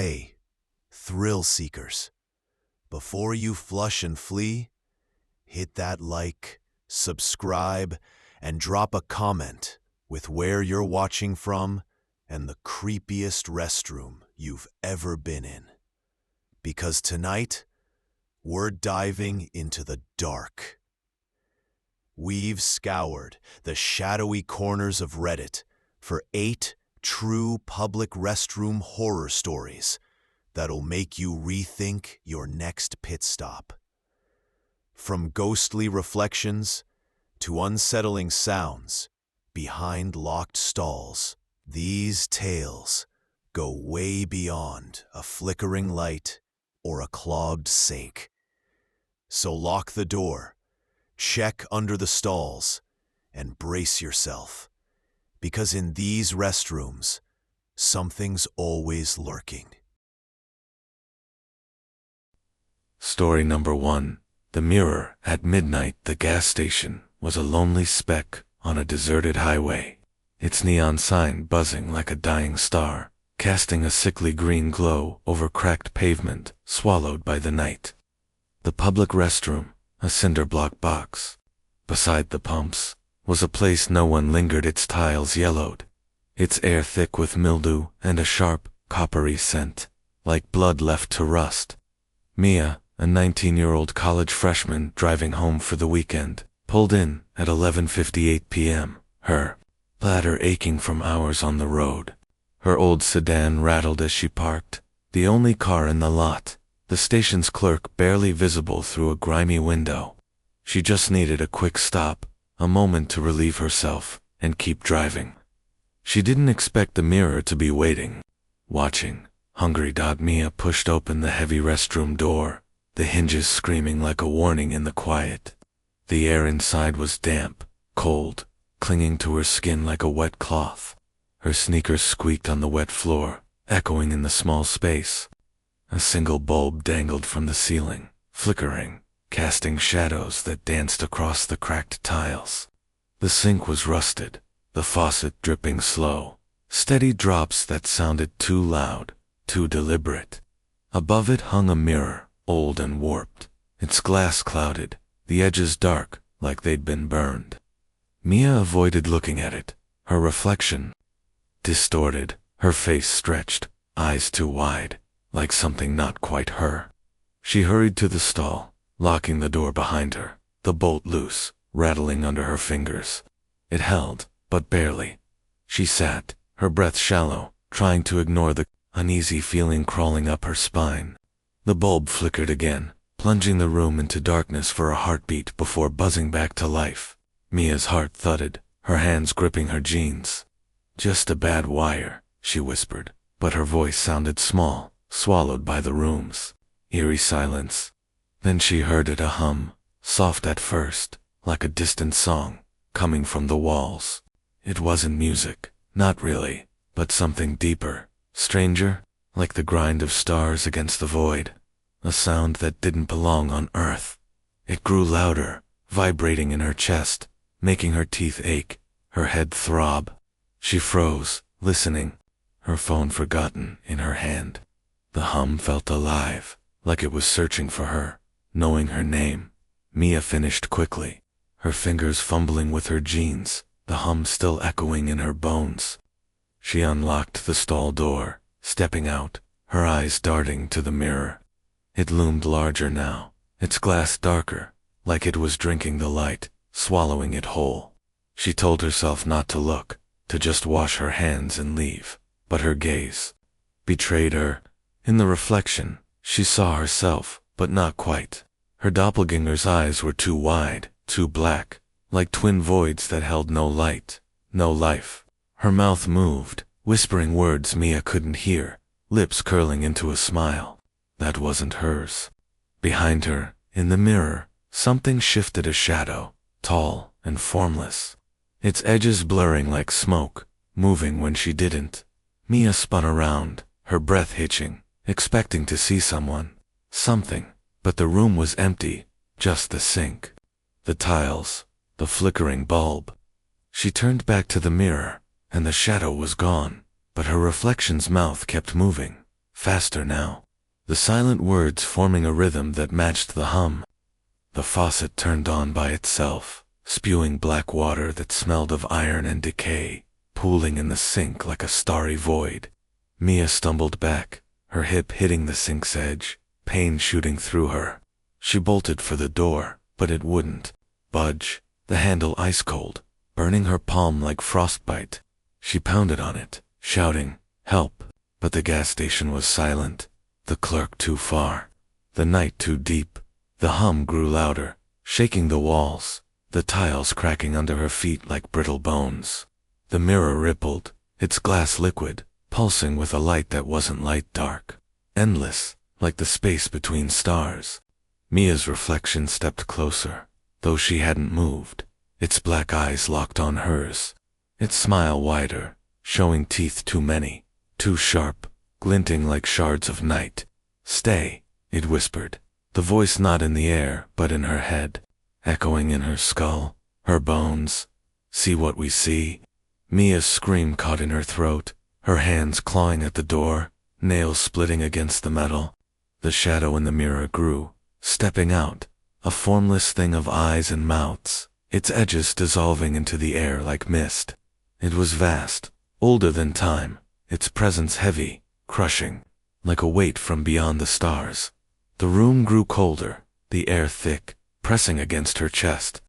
Hey, thrill seekers, before you flush and flee, hit that like, subscribe, and drop a comment with where you're watching from and the creepiest restroom you've ever been in. Because tonight, we're diving into the dark. We've scoured the shadowy corners of Reddit for 8 true public restroom horror stories that'll make you rethink your next pit stop. From ghostly reflections to unsettling sounds behind locked stalls, these tales go way beyond a flickering light or a clogged sink. So lock the door, check under the stalls, and brace yourself, because in these restrooms, something's always lurking. Story number 1. The mirror at midnight. The gas station was a lonely speck on a deserted highway, its neon sign buzzing like a dying star, casting a sickly green glow over cracked pavement swallowed by the night. The public restroom, a cinder block box beside the pumps, was a place no one lingered. Its tiles yellowed, its air thick with mildew and a sharp, coppery scent, like blood left to rust. Mia, a 19-year-old college freshman driving home for the weekend, pulled in at 11:58 p.m., her bladder aching from hours on the road. Her old sedan rattled as she parked, the only car in the lot, the station's clerk barely visible through a grimy window. She just needed a quick stop, a moment to relieve herself, and keep driving. She didn't expect the mirror to be waiting, watching. Hungry. Mia pushed open the heavy restroom door, the hinges screaming like a warning in the quiet. The air inside was damp, cold, clinging to her skin like a wet cloth. Her sneakers squeaked on the wet floor, echoing in the small space. A single bulb dangled from the ceiling, flickering, casting shadows that danced across the cracked tiles. The sink was rusted, the faucet dripping slow, steady drops that sounded too loud, too deliberate. Above it hung a mirror, old and warped, its glass clouded, the edges dark, like they'd been burned. Mia avoided looking at it, her reflection distorted, her face stretched, eyes too wide, like something not quite her. She hurried to the stall, locking the door behind her, the bolt loose, rattling under her fingers. It held, but barely. She sat, her breath shallow, trying to ignore the uneasy feeling crawling up her spine. The bulb flickered again, plunging the room into darkness for a heartbeat before buzzing back to life. Mia's heart thudded, her hands gripping her jeans. "Just a bad wire," she whispered, but her voice sounded small, swallowed by the room's eerie silence. Then she heard it, a hum, soft at first, like a distant song, coming from the walls. It wasn't music, not really, but something deeper, stranger, like the grind of stars against the void, a sound that didn't belong on earth. It grew louder, vibrating in her chest, making her teeth ache, her head throb. She froze, listening, her phone forgotten in her hand. The hum felt alive, like it was searching for her, knowing her name. Mia finished quickly, her fingers fumbling with her jeans, the hum still echoing in her bones. She unlocked the stall door, stepping out, her eyes darting to the mirror. It loomed larger now, its glass darker, like it was drinking the light, swallowing it whole. She told herself not to look, to just wash her hands and leave, but her gaze betrayed her. In the reflection, she saw herself, but not quite. Her doppelganger's eyes were too wide, too black, like twin voids that held no light, no life. Her mouth moved, whispering words Mia couldn't hear, lips curling into a smile that wasn't hers. Behind her, in the mirror, something shifted, a shadow, tall and formless, its edges blurring like smoke, moving when she didn't. Mia spun around, her breath hitching, expecting to see someone, something, but the room was empty, just the sink, the tiles, the flickering bulb. She turned back to the mirror, and the shadow was gone, but her reflection's mouth kept moving, faster now. The silent words forming a rhythm that matched the hum. The faucet turned on by itself, spewing black water that smelled of iron and decay, pooling in the sink like a starry void. Mia stumbled back, her hip hitting the sink's edge, pain shooting through her. She bolted for the door, but it wouldn't budge, the handle ice cold, burning her palm like frostbite. She pounded on it, shouting, "Help!" But the gas station was silent, the clerk too far, the night too deep. The hum grew louder, shaking the walls, the tiles cracking under her feet like brittle bones. The mirror rippled, its glass liquid, pulsing with a light that wasn't light dark, endless, like the space between stars. Mia's reflection stepped closer, though she hadn't moved, its black eyes locked on hers, its smile wider, showing teeth too many, too sharp, glinting like shards of night. "Stay," it whispered, the voice not in the air but in her head, echoing in her skull, her bones. "See what we see?" Mia's scream caught in her throat, her hands clawing at the door, nails splitting against the metal. The shadow in the mirror grew, stepping out, a formless thing of eyes and mouths, its edges dissolving into the air like mist. It was vast, older than time, its presence heavy, crushing, like a weight from beyond the stars. The room grew colder, the air thick, pressing against her chest.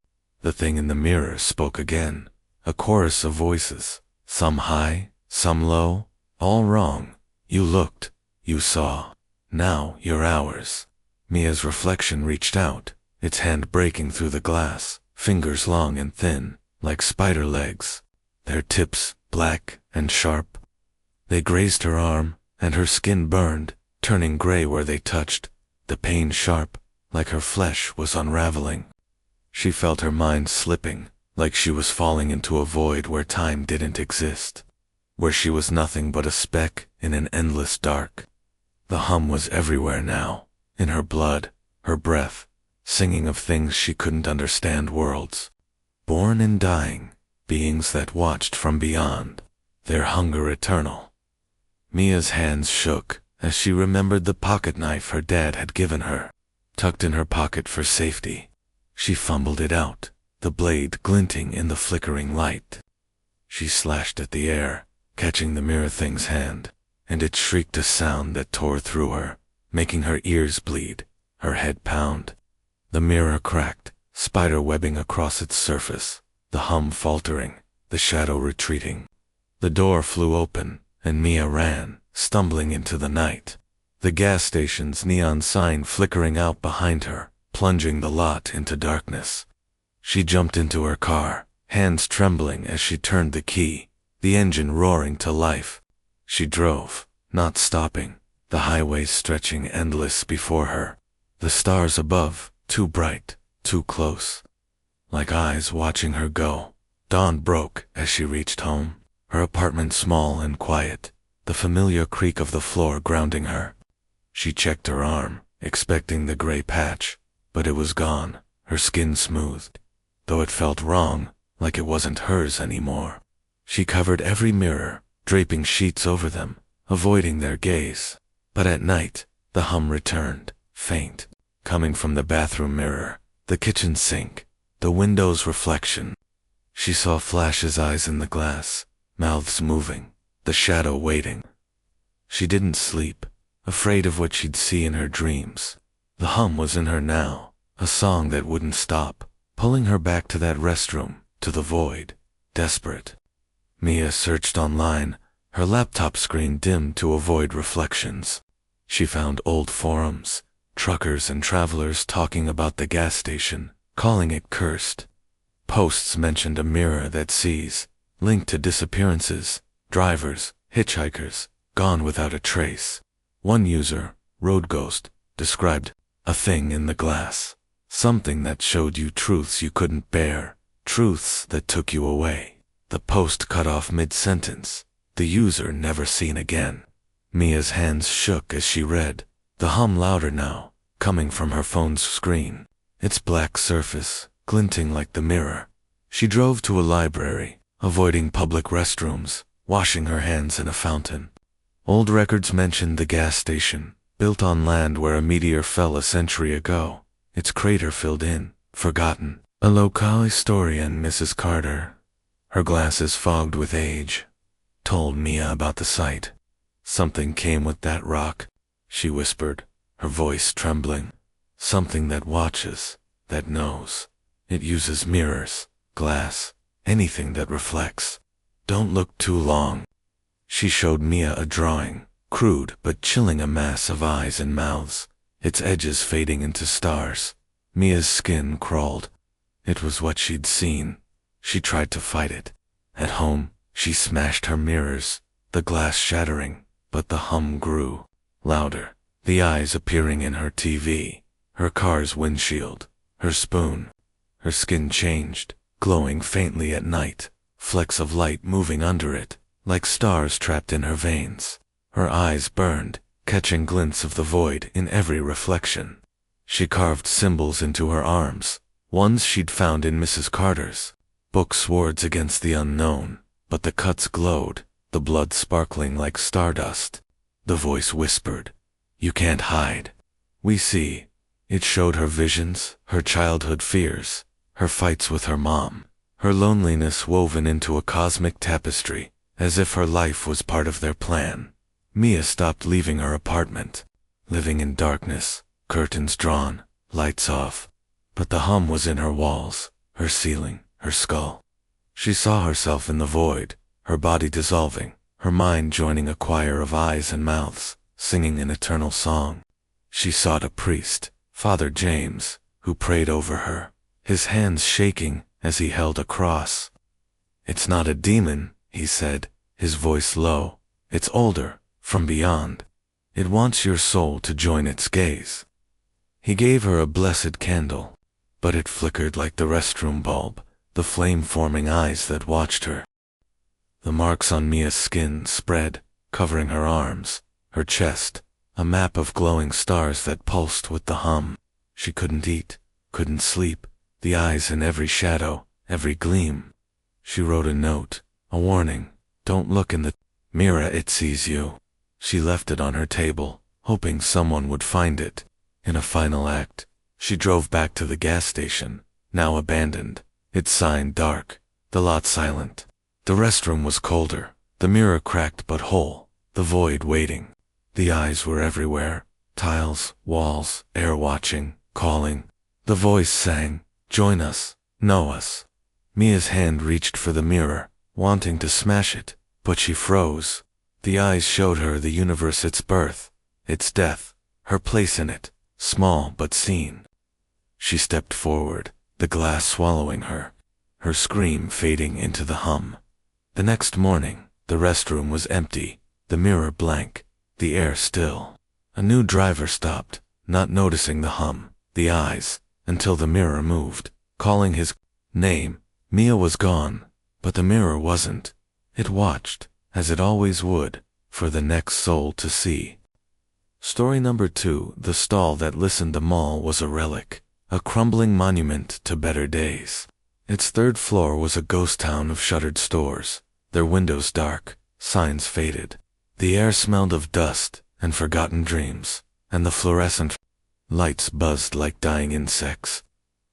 The thing in the mirror spoke again, a chorus of voices, some high, some low, all wrong. "You looked, you saw. Now you're ours." Mia's reflection reached out, its hand breaking through the glass, fingers long and thin, like spider legs, their tips black and sharp. They grazed her arm, and her skin burned, turning gray where they touched, the pain sharp, like her flesh was unraveling. She felt her mind slipping, like she was falling into a void where time didn't exist, where she was nothing but a speck in an endless dark. The hum was everywhere now, in her blood, her breath, singing of things she couldn't understand, worlds, born and dying, beings that watched from beyond, their hunger eternal. Mia's hands shook as she remembered the pocket knife her dad had given her, tucked in her pocket for safety. She fumbled it out, the blade glinting in the flickering light. She slashed at the air, catching the mirror thing's hand, and it shrieked a sound that tore through her, making her ears bleed, her head pound. The mirror cracked, spider webbing across its surface, the hum faltering, the shadow retreating. The door flew open, and Mia ran, stumbling into the night. The gas station's neon sign flickering out behind her, plunging the lot into darkness. She jumped into her car, hands trembling as she turned the key, the engine roaring to life. She drove, not stopping, the highway stretching endless before her, the stars above, too bright, too close, like eyes watching her go. Dawn broke as she reached home, her apartment small and quiet, the familiar creak of the floor grounding her. She checked her arm, expecting the gray patch, but it was gone, her skin smoothed, though it felt wrong, like it wasn't hers anymore. She covered every mirror, draping sheets over them, avoiding their gaze. But at night, the hum returned, faint, coming from the bathroom mirror, the kitchen sink, the window's reflection. She saw Flash's eyes in the glass, mouths moving, the shadow waiting. She didn't sleep, afraid of what she'd see in her dreams. The hum was in her now, a song that wouldn't stop, pulling her back to that restroom, to the void, desperate. Mia searched online, her laptop screen dimmed to avoid reflections. She found old forums, truckers and travelers talking about the gas station, calling it cursed. Posts mentioned a mirror that sees, linked to disappearances, drivers, hitchhikers, gone without a trace. One user, Road Ghost, described a thing in the glass, something that showed you truths you couldn't bear, truths that took you away. The post cut off mid-sentence, the user never seen again. Mia's hands shook as she read, the hum louder now, coming from her phone's screen, its black surface glinting like the mirror. She drove to a library, avoiding public restrooms, washing her hands in a fountain. Old records mentioned the gas station, built on land where a meteor fell a century ago, its crater filled in, forgotten. A local historian, Mrs. Carter, her glasses fogged with age, told Mia about the site. Something came with that rock, she whispered, her voice trembling. Something that watches, that knows. It uses mirrors, glass, anything that reflects. Don't look too long. She showed Mia a drawing, crude but chilling, a mass of eyes and mouths, its edges fading into stars. Mia's skin crawled. It was what she'd seen. She tried to fight it. At home, she smashed her mirrors, the glass shattering, but the hum grew. Louder, the eyes appearing in her TV, her car's windshield, her spoon. Her skin changed, glowing faintly at night, flecks of light moving under it, like stars trapped in her veins. Her eyes burned, catching glints of the void in every reflection. She carved symbols into her arms, ones she'd found in Mrs. Carter's book, swords against the unknown, but the cuts glowed, the blood sparkling like stardust. The voice whispered, "You can't hide. We see." It showed her visions, her childhood fears, her fights with her mom, her loneliness woven into a cosmic tapestry, as if her life was part of their plan. Mia stopped leaving her apartment, living in darkness, curtains drawn, lights off. But the hum was in her walls, her ceiling, her skull. She saw herself in the void, her body dissolving, her mind joining a choir of eyes and mouths, singing an eternal song. She sought a priest, Father James, who prayed over her, his hands shaking as he held a cross. "It's not a demon," he said, his voice low. "It's older, from beyond. It wants your soul to join its gaze." He gave her a blessed candle, but it flickered like the restroom bulb, the flame-forming eyes that watched her. The marks on Mia's skin spread, covering her arms, her chest, a map of glowing stars that pulsed with the hum. She couldn't eat, couldn't sleep, the eyes in every shadow, every gleam. She wrote a note, a warning, "Don't look in the mirror, it sees you." She left it on her table, hoping someone would find it. In a final act, she drove back to the gas station, now abandoned, its sign dark, the lot silent. The restroom was colder, the mirror cracked but whole, the void waiting. The eyes were everywhere, tiles, walls, air watching, calling. The voice sang, "Join us, know us." Mia's hand reached for the mirror, wanting to smash it, but she froze. The eyes showed her the universe, its birth, its death, her place in it, small but seen. She stepped forward, the glass swallowing her, her scream fading into the hum. The next morning, the restroom was empty, the mirror blank, the air still. A new driver stopped, not noticing the hum, the eyes, until the mirror moved, calling his name. Mia was gone, but the mirror wasn't. It watched, as it always would, for the next soul to see. Story number 2, The Stall That Listened. The mall was a relic, a crumbling monument to better days. Its third floor was a ghost town of shuttered stores, their windows dark, signs faded. The air smelled of dust and forgotten dreams, and the fluorescent lights buzzed like dying insects.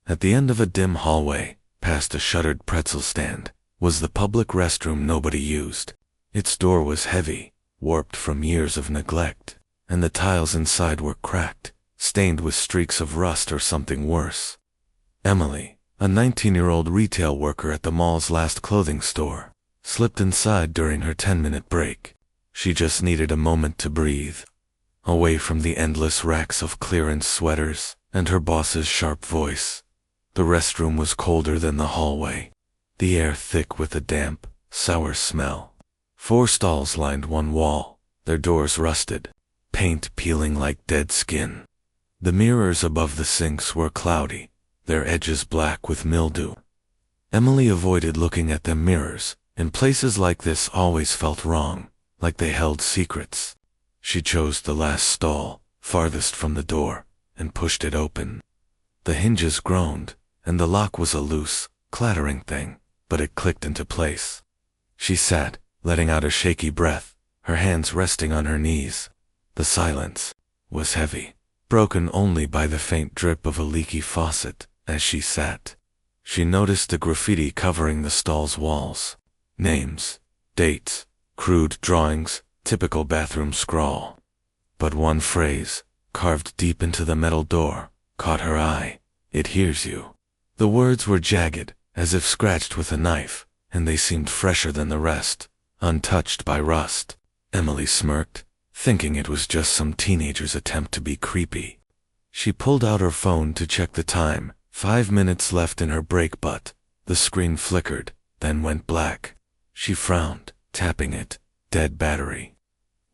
At the end of a dim hallway, past a shuttered pretzel stand, was the public restroom nobody used. Its door was heavy, warped from years of neglect, and the tiles inside were cracked, stained with streaks of rust or something worse. Emily, a 19-year-old retail worker at the mall's last clothing store, slipped inside during her 10-minute break. She just needed a moment to breathe, away from the endless racks of clearance sweaters and her boss's sharp voice. The restroom was colder than the hallway, the air thick with a damp, sour smell. 4 stalls lined one wall, their doors rusted, paint peeling like dead skin. The mirrors above the sinks were cloudy, their edges black with mildew. Emily avoided looking at them mirrors. In places like this always felt wrong, like they held secrets. She chose the last stall, farthest from the door, and pushed it open. The hinges groaned, and the lock was a loose, clattering thing, but it clicked into place. She sat, letting out a shaky breath, her hands resting on her knees. The silence was heavy, broken only by the faint drip of a leaky faucet as she sat. She noticed the graffiti covering the stall's walls. Names, dates, crude drawings, typical bathroom scrawl. But one phrase, carved deep into the metal door, caught her eye. "It hears you." The words were jagged, as if scratched with a knife, and they seemed fresher than the rest, untouched by rust. Emily smirked, thinking it was just some teenager's attempt to be creepy. She pulled out her phone to check the time. 5 minutes left in her break, but the screen flickered, then went black. She frowned, tapping it. Dead battery.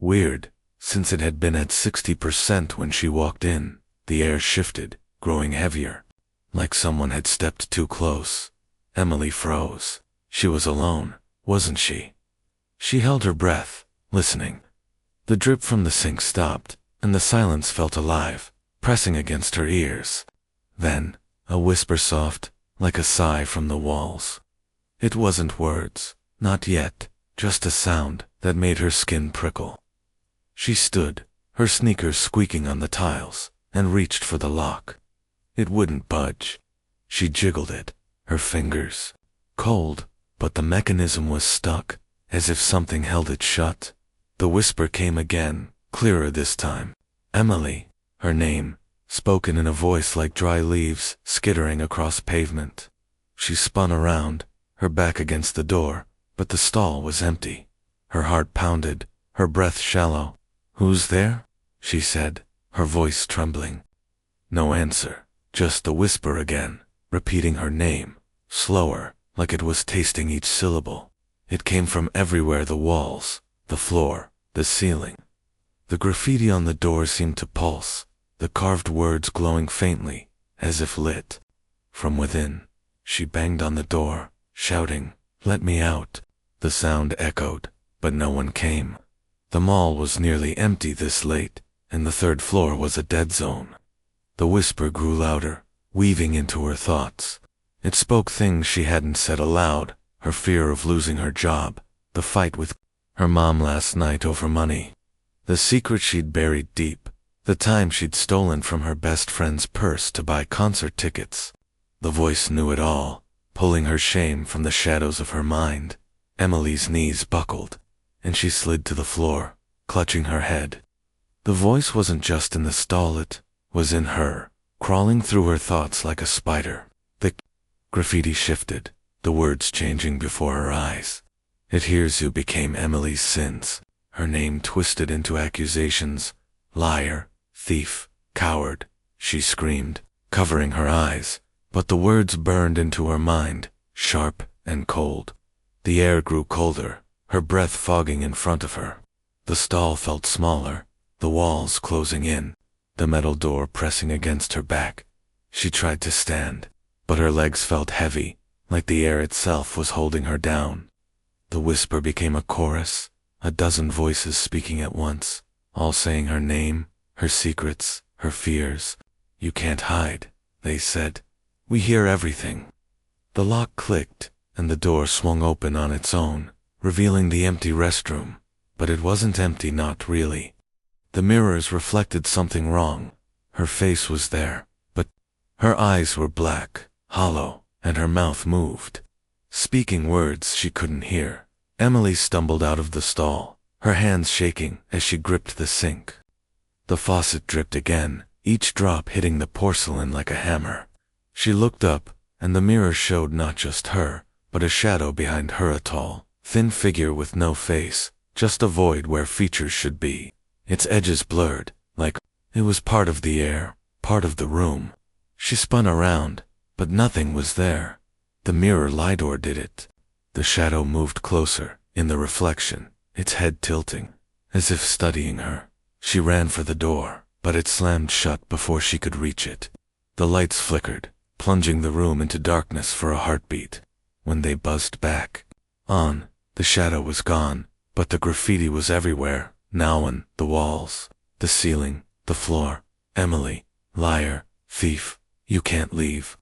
Weird, since it had been at 60% when she walked in. The air shifted, growing heavier, like someone had stepped too close. Emily froze. She was alone, wasn't she? She held her breath, listening. The drip from the sink stopped, and the silence felt alive, pressing against her ears. Then, a whisper soft, like a sigh from the walls. It wasn't words, not yet, just a sound that made her skin prickle. She stood, her sneakers squeaking on the tiles, and reached for the lock. It wouldn't budge. She jiggled it, her fingers cold, but the mechanism was stuck, as if something held it shut. The whisper came again, clearer this time. Emily, her name, spoken in a voice like dry leaves skittering across pavement. She spun around, her back against the door, but the stall was empty. Her heart pounded, her breath shallow. "Who's there?" she said, her voice trembling. No answer, just the whisper again, repeating her name, slower, like it was tasting each syllable. It came from everywhere: the walls, the floor, the ceiling. The graffiti on the door seemed to pulse, the carved words glowing faintly, as if lit from within. She banged on the door, shouting, "Let me out." The sound echoed, but no one came. The mall was nearly empty this late, and the third floor was a dead zone. The whisper grew louder, weaving into her thoughts. It spoke things she hadn't said aloud: her fear of losing her job, the fight with her mom last night over money, the secret she'd buried deep, the time she'd stolen from her best friend's purse to buy concert tickets. The voice knew it all, pulling her shame from the shadows of her mind. Emily's knees buckled, and she slid to the floor, clutching her head. The voice wasn't just in the stall, it was in her, crawling through her thoughts like a spider. The graffiti shifted, the words changing before her eyes. "It hears you" became Emily's sins, her name twisted into accusations. Liar, thief, coward, she screamed, covering her eyes, but the words burned into her mind, sharp and cold. The air grew colder, her breath fogging in front of her. The stall felt smaller, the walls closing in, the metal door pressing against her back. She tried to stand, but her legs felt heavy, like the air itself was holding her down. The whisper became a chorus, a dozen voices speaking at once, all saying her name, her secrets, her fears. "You can't hide," they said. "We hear everything." The lock clicked, and the door swung open on its own, revealing the empty restroom. But it wasn't empty, not really. The mirrors reflected something wrong. Her face was there, but her eyes were black, hollow, and her mouth moved, speaking words she couldn't hear. Emily stumbled out of the stall, her hands shaking as she gripped the sink. The faucet dripped again, each drop hitting the porcelain like a hammer. She looked up, and the mirror showed not just her, but a shadow behind her, a tall, thin figure with no face, just a void where features should be. Its edges blurred, like it was part of the air, part of the room. She spun around, but nothing was there. The mirror lied, or did it? The shadow moved closer, in the reflection, its head tilting, as if studying her. She ran for the door, but it slammed shut before she could reach it. The lights flickered, plunging the room into darkness for a heartbeat. When they buzzed back on, the shadow was gone, but the graffiti was everywhere, now on the walls, the ceiling, the floor. "Emily, liar, thief, you can't leave."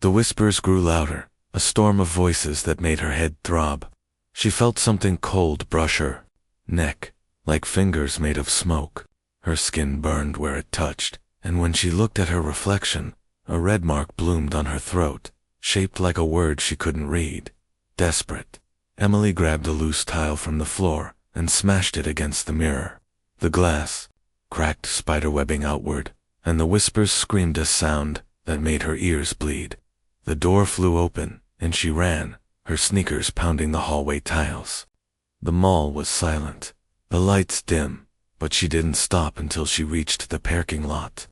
The whispers grew louder, a storm of voices that made her head throb. She felt something cold brush her neck, like fingers made of smoke. Her skin burned where it touched, and when she looked at her reflection, a red mark bloomed on her throat, shaped like a word she couldn't read. Desperate, Emily grabbed a loose tile from the floor and smashed it against the mirror. The glass cracked, spiderwebbing outward, and the whispers screamed a sound that made her ears bleed. The door flew open, and she ran, her sneakers pounding the hallway tiles. The mall was silent, the lights dim, but she didn't stop until she reached the parking lot.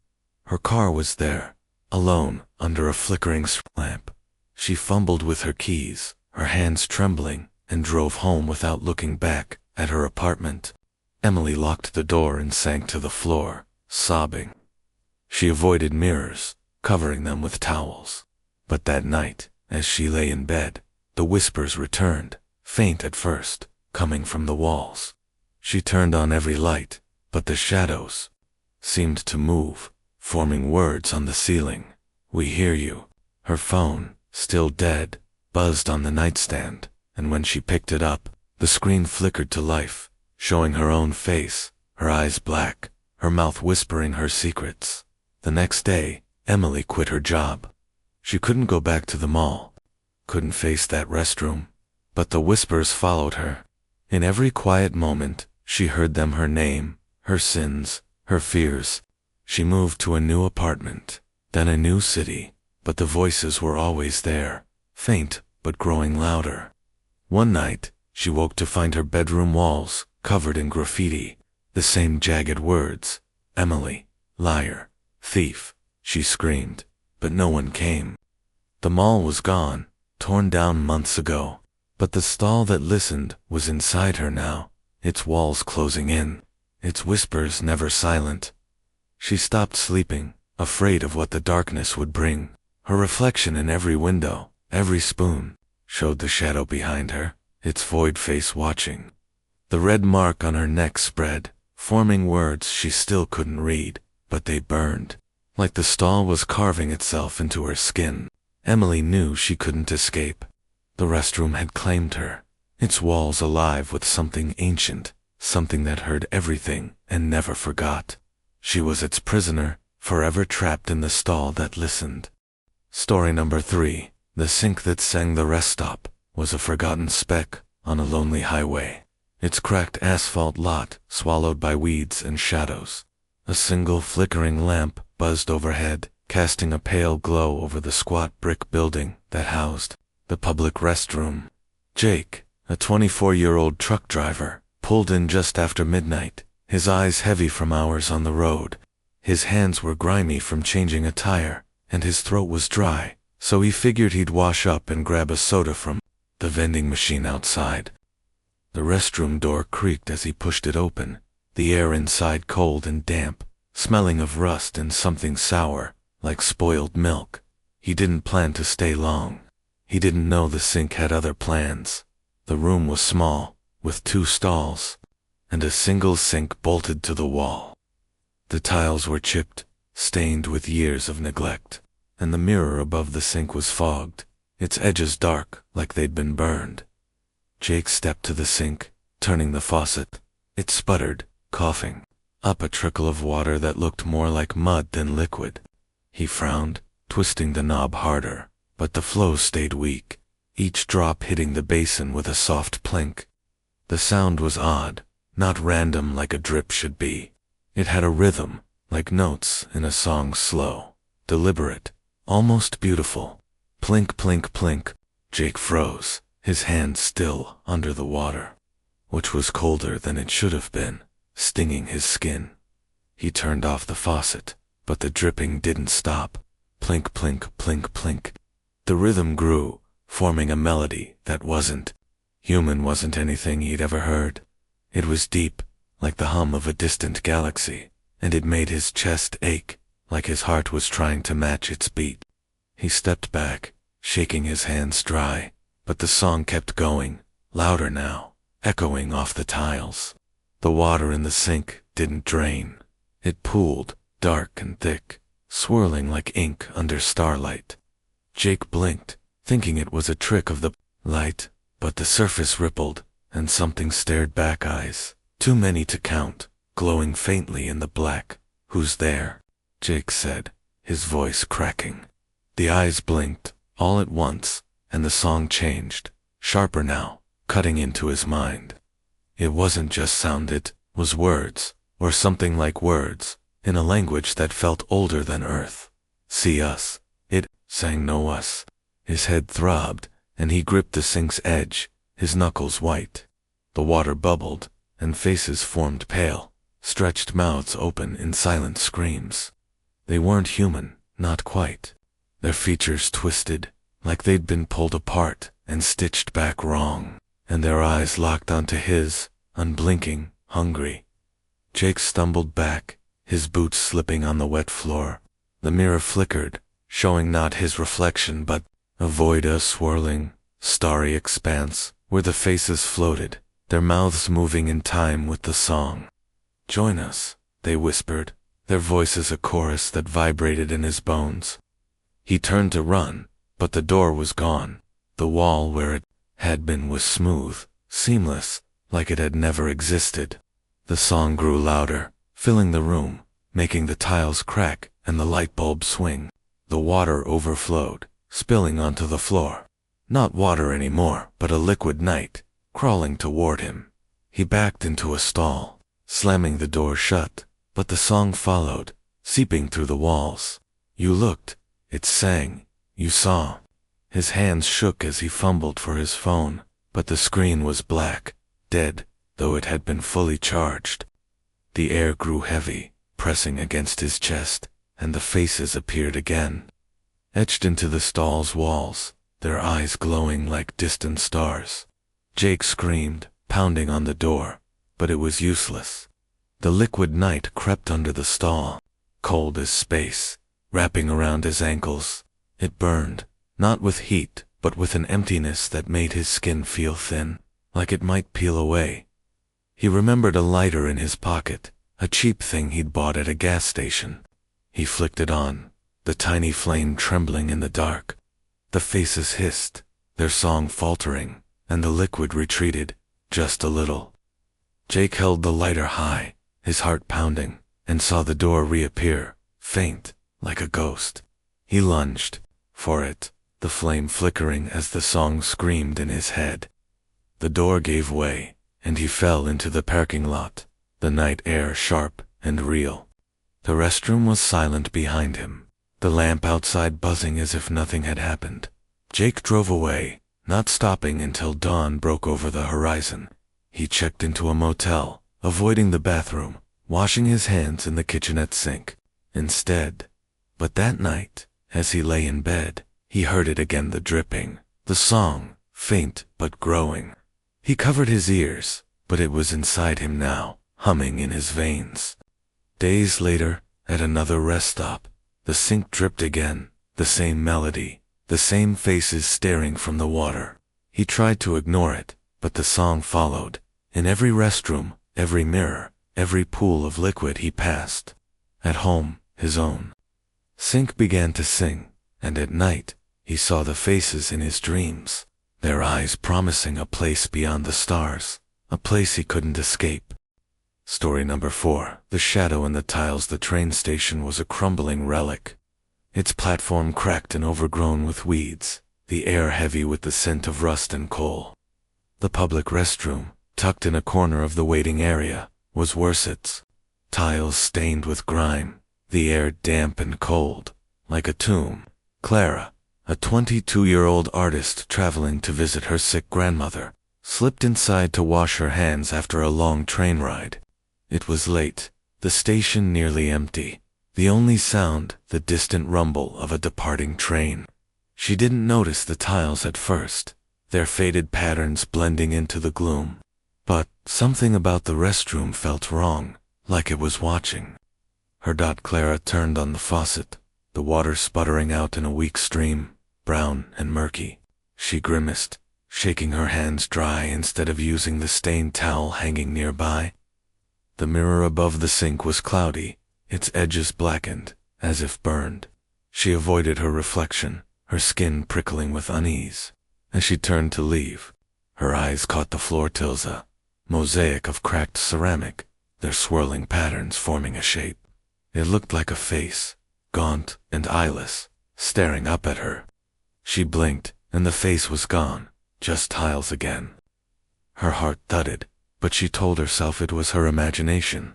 Her car was there, alone, under a flickering lamp. She fumbled with her keys, her hands trembling, and drove home without looking back at her apartment. Emily locked the door and sank to the floor, sobbing. She avoided mirrors, covering them with towels. But that night, as she lay in bed, the whispers returned, faint at first, coming from the walls. She turned on every light, but the shadows seemed to move, forming words on the ceiling. "We hear you." Her phone, still dead, buzzed on the nightstand, and when she picked it up, the screen flickered to life, showing her own face, her eyes black, her mouth whispering her secrets. The next day, Emily quit her job. She couldn't go back to the mall, couldn't face that restroom, but the whispers followed her. In every quiet moment, she heard them, her name, her sins, her fears. She moved to a new apartment, then a new city, but the voices were always there, faint but growing louder. One night, she woke to find her bedroom walls covered in graffiti, the same jagged words. "Emily, liar, thief," she screamed, but no one came. The mall was gone, torn down months ago, but the stall that listened was inside her now, its walls closing in, its whispers never silent. She stopped sleeping, afraid of what the darkness would bring. Her reflection in every window, every spoon, showed the shadow behind her, its void face watching. The red mark on her neck spread, forming words she still couldn't read, but they burned, like the stall was carving itself into her skin. Emily knew she couldn't escape. The restroom had claimed her, its walls alive with something ancient, something that heard everything and never forgot. She was its prisoner, forever trapped in the stall that listened. Story number 3. The sink that sang the rest stop was a forgotten speck on a lonely highway, its cracked asphalt lot swallowed by weeds and shadows. A single flickering lamp buzzed overhead, casting a pale glow over the squat brick building that housed the public restroom. Jake, a 24-year-old truck driver, pulled in just after midnight, his eyes heavy from hours on the road. His hands were grimy from changing a tire, and his throat was dry, so he figured he'd wash up and grab a soda from the vending machine outside. The restroom door creaked as he pushed it open, the air inside cold and damp, smelling of rust and something sour, like spoiled milk. He didn't plan to stay long. He didn't know the sink had other plans. The room was small, with 2 stalls, and a single sink bolted to the wall. The tiles were chipped, stained with years of neglect, and the mirror above the sink was fogged, its edges dark like they'd been burned. Jake stepped to the sink, turning the faucet. It sputtered, coughing up a trickle of water that looked more like mud than liquid. He frowned, twisting the knob harder, but the flow stayed weak, each drop hitting the basin with a soft plink. The sound was odd, not random like a drip should be. It had a rhythm, like notes in a song, slow, deliberate, almost beautiful. Plink, plink, plink. Jake froze, his hand still under the water, which was colder than it should have been, stinging his skin. He turned off the faucet, but the dripping didn't stop. Plink, plink, plink, plink. The rhythm grew, forming a melody that wasn't human, wasn't anything he'd ever heard. It was deep, like the hum of a distant galaxy, and it made his chest ache, like his heart was trying to match its beat. He stepped back, shaking his hands dry, but the song kept going, louder now, echoing off the tiles. The water in the sink didn't drain. It pooled, dark and thick, swirling like ink under starlight. Jake blinked, thinking it was a trick of the light, but the surface rippled, and something stared back, eyes, Too many to count, glowing faintly in the black. "Who's there?" Jake said, his voice cracking. The eyes blinked, all at once, and the song changed, sharper now, cutting into his mind. It wasn't just sound, it was words, or something like words, in a language that felt older than earth. "See us," it sang, "know us." His head throbbed, and he gripped the sink's edge, his knuckles white. The water bubbled, and faces formed pale, stretched mouths open in silent screams. They weren't human, not quite. Their features twisted, like they'd been pulled apart and stitched back wrong, and their eyes locked onto his, unblinking, hungry. Jake stumbled back, his boots slipping on the wet floor. The mirror flickered, showing not his reflection but a void, a swirling, starry expanse where the faces floated, their mouths moving in time with the song. "Join us," they whispered, their voices a chorus that vibrated in his bones. He turned to run, but the door was gone. The wall where it had been was smooth, seamless, like it had never existed. The song grew louder, filling the room, making the tiles crack and the light bulb swing. The water overflowed, spilling onto the floor. Not water anymore, but a liquid night, crawling toward him. He backed into a stall, slamming the door shut, but the song followed, seeping through the walls. "You looked," it sang. "You saw." His hands shook as he fumbled for his phone, but the screen was black, dead, though it had been fully charged. The air grew heavy, pressing against his chest, and the faces appeared again. Etched into the stall's walls, their eyes glowing like distant stars. Jake screamed, pounding on the door, but it was useless. The liquid night crept under the stall, cold as space, wrapping around his ankles. It burned, not with heat, but with an emptiness that made his skin feel thin, like it might peel away. He remembered a lighter in his pocket, a cheap thing he'd bought at a gas station. He flicked it on, the tiny flame trembling in the dark. The faces hissed, their song faltering, and the liquid retreated, just a little. Jake held the lighter high, his heart pounding, and saw the door reappear, faint, like a ghost. He lunged for it, the flame flickering as the song screamed in his head. The door gave way, and he fell into the parking lot, the night air sharp and real. The restroom was silent behind him, the lamp outside buzzing as if nothing had happened. Jake drove away, not stopping until dawn broke over the horizon. He checked into a motel, avoiding the bathroom, washing his hands in the kitchenette sink. Instead, but that night, as he lay in bed, he heard it again, the dripping, the song, faint but growing. He covered his ears, but it was inside him now, humming in his veins. Days later, at another rest stop, the sink dripped again, the same melody, the same faces staring from the water. He tried to ignore it, but the song followed, in every restroom, every mirror, every pool of liquid he passed. At home, his own sink began to sing, and at night, he saw the faces in his dreams, their eyes promising a place beyond the stars, a place he couldn't escape. Story number 4. The shadow in the tiles. The train station was a crumbling relic. Its platform cracked and overgrown with weeds, the air heavy with the scent of rust and coal. The public restroom, tucked in a corner of the waiting area, was worse. Its tiles stained with grime, the air damp and cold, like a tomb. Clara, a 22-year-old artist traveling to visit her sick grandmother, slipped inside to wash her hands after a long train ride. It was late, the station nearly empty, the only sound the distant rumble of a departing train. She didn't notice the tiles at first, their faded patterns blending into the gloom. But something about the restroom felt wrong, like it was watching. Clara turned on the faucet, the water sputtering out in a weak stream, brown and murky. She grimaced, shaking her hands dry instead of using the stained towel hanging nearby. The mirror above the sink was cloudy, its edges blackened, as if burned. She avoided her reflection, her skin prickling with unease. As she turned to leave, her eyes caught the floor tiles, mosaic of cracked ceramic, their swirling patterns forming a shape. It looked like a face, gaunt and eyeless, staring up at her. She blinked, and the face was gone, just tiles again. Her heart thudded, but she told herself it was her imagination.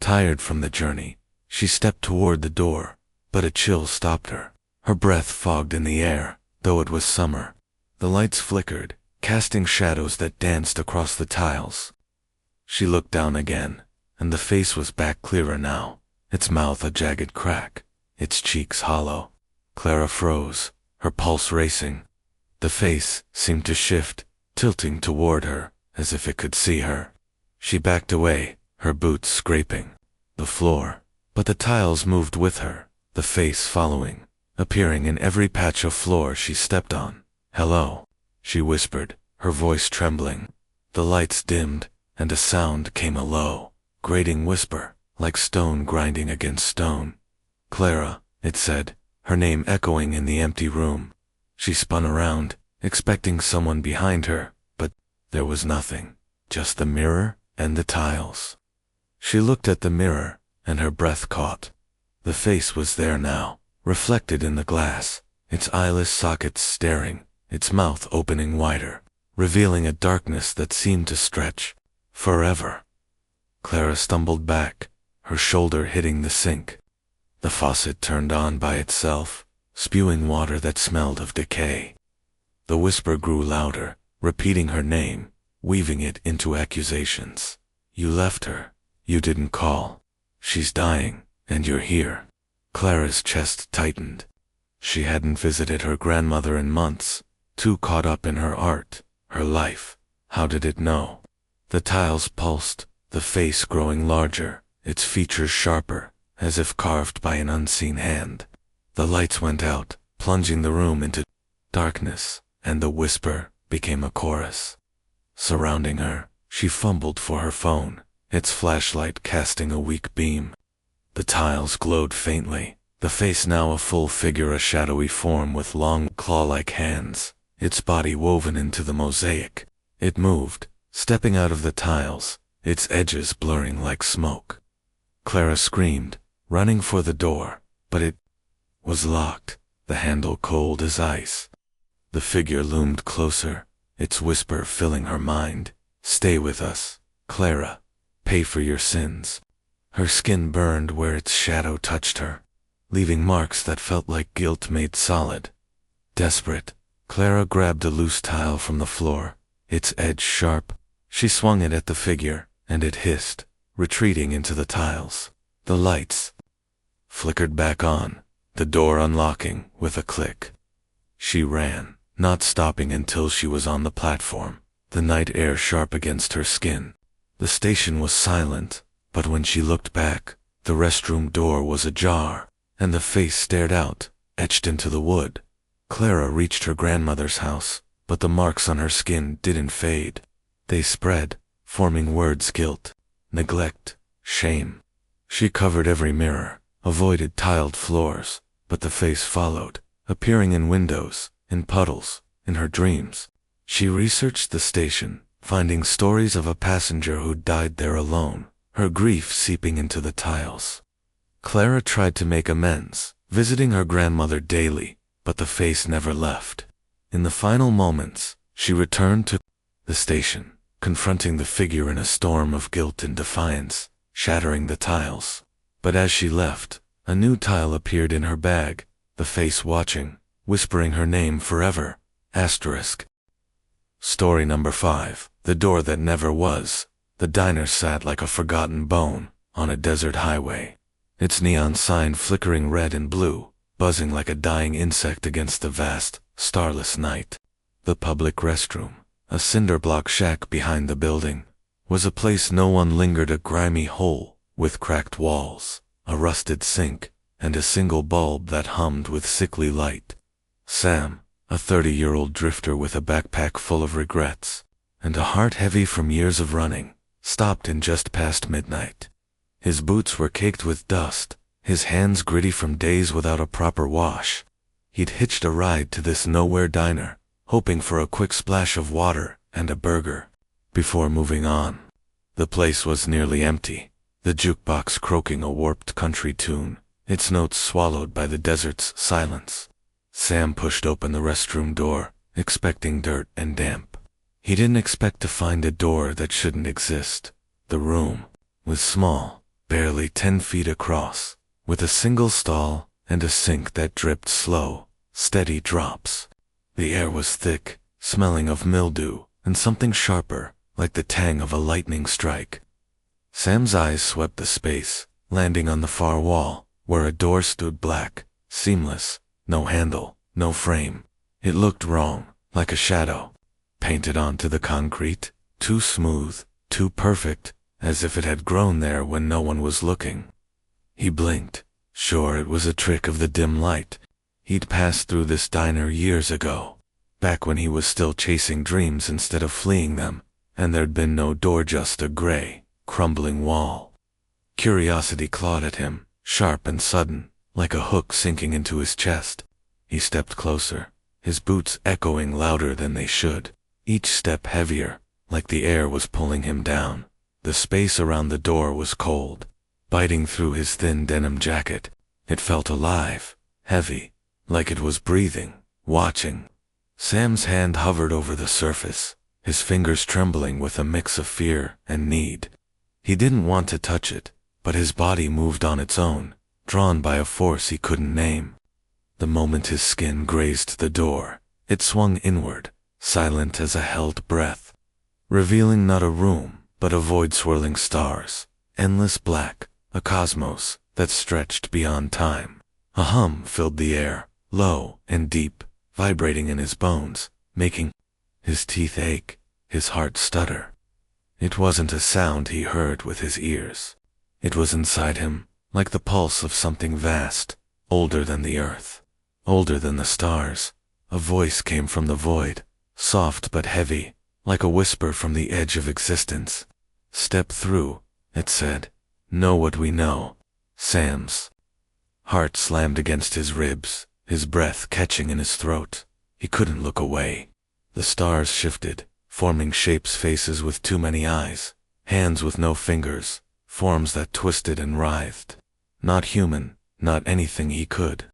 Tired from the journey, she stepped toward the door, but a chill stopped her. Her breath fogged in the air, though it was summer. The lights flickered, casting shadows that danced across the tiles. She looked down again, and the face was back clearer now, its mouth a jagged crack, its cheeks hollow. Clara froze, her pulse racing. The face seemed to shift, tilting toward her, as if it could see her. She backed away, her boots scraping the floor, but the tiles moved with her, the face following, appearing in every patch of floor she stepped on. "Hello," she whispered, her voice trembling. The lights dimmed, and a sound came, a low, grating whisper, like stone grinding against stone. "Clara," it said, her name echoing in the empty room. She spun around, expecting someone behind her, but there was nothing, just the mirror and the tiles. She looked at the mirror, and her breath caught. The face was there now, reflected in the glass, its eyeless sockets staring, its mouth opening wider, revealing a darkness that seemed to stretch forever. Clara stumbled back, her shoulder hitting the sink. The faucet turned on by itself, spewing water that smelled of decay. The whisper grew louder, repeating her name, weaving it into accusations. "You left her. You didn't call. She's dying, and you're here." Clara's chest tightened. She hadn't visited her grandmother in months, too caught up in her art, her life. How did it know? The tiles pulsed, the face growing larger, its features sharper, as if carved by an unseen hand. The lights went out, plunging the room into darkness, and the whisper became a chorus. Surrounding her, she fumbled for her phone, its flashlight casting a weak beam. The tiles glowed faintly, the face now a full figure, a shadowy form with long claw-like hands, its body woven into the mosaic. It moved, stepping out of the tiles, its edges blurring like smoke. Clara screamed, running for the door, but it was locked, the handle cold as ice. The figure loomed closer, its whisper filling her mind. "Stay with us, Clara. Pay for your sins." Her skin burned where its shadow touched her, leaving marks that felt like guilt made solid. Desperate, Clara grabbed a loose tile from the floor, its edge sharp. She swung it at the figure, and it hissed, retreating into the tiles. The lights flickered back on, the door unlocking with a click. She ran, not stopping until she was on the platform, the night air sharp against her skin. The station was silent, but when she looked back, the restroom door was ajar, and the face stared out, etched into the wood. Clara reached her grandmother's house, but the marks on her skin didn't fade. They spread, forming words: guilt, neglect, shame. She covered every mirror, avoided tiled floors, but the face followed, appearing in windows, in puddles, in her dreams. She researched the station, finding stories of a passenger who died there alone, her grief seeping into the tiles. Clara tried to make amends, visiting her grandmother daily, but the face never left. In the final moments, she returned to the station, confronting the figure in a storm of guilt and defiance, shattering the tiles. But as she left, a new tile appeared in her bag, the face watching, whispering her name forever. Asterisk. Story number 5. The Door That Never Was. The diner sat like a forgotten bone, on a desert highway. Its neon sign flickering red and blue, buzzing like a dying insect against the vast, starless night. The public restroom, a cinder block shack behind the building, was a place no one lingered, a grimy hole, with cracked walls, a rusted sink, and a single bulb that hummed with sickly light. Sam, a 30-year-old drifter with a backpack full of regrets, and a heart heavy from years of running, stopped in just past midnight. His boots were caked with dust, his hands gritty from days without a proper wash. He'd hitched a ride to this nowhere diner, hoping for a quick splash of water and a burger, before moving on. The place was nearly empty, the jukebox croaking a warped country tune, its notes swallowed by the desert's silence. Sam pushed open the restroom door, expecting dirt and damp. He didn't expect to find a door that shouldn't exist. The room was small, barely 10 feet across, with a single stall and a sink that dripped slow, steady drops. The air was thick, smelling of mildew and something sharper, like the tang of a lightning strike. Sam's eyes swept the space, landing on the far wall, where a door stood black, seamless, no handle, no frame. It looked wrong, like a shadow, painted onto the concrete, too smooth, too perfect, as if it had grown there when no one was looking. He blinked, sure it was a trick of the dim light. He'd passed through this diner years ago, back when he was still chasing dreams instead of fleeing them, and there'd been no door, just a gray, crumbling wall. Curiosity clawed at him, sharp and sudden, like a hook sinking into his chest. He stepped closer, his boots echoing louder than they should, each step heavier, like the air was pulling him down. The space around the door was cold, biting through his thin denim jacket. It felt alive, heavy, like it was breathing, watching. Sam's hand hovered over the surface, his fingers trembling with a mix of fear and need. He didn't want to touch it, but his body moved on its own, drawn by a force he couldn't name. The moment his skin grazed the door, it swung inward, silent as a held breath, revealing not a room, but a void swirling stars, endless black, a cosmos that stretched beyond time. A hum filled the air, low and deep, vibrating in his bones, making his teeth ache, his heart stutter. It wasn't a sound he heard with his ears. It was inside him, like the pulse of something vast, older than the earth, older than the stars. A voice came from the void, soft but heavy, like a whisper from the edge of existence. "Step through," it said. "Know what we know." Sam's heart slammed against his ribs, his breath catching in his throat. He couldn't look away. The stars shifted, forming shapes, faces with too many eyes, hands with no fingers, forms that twisted and writhed. Not human, not anything he could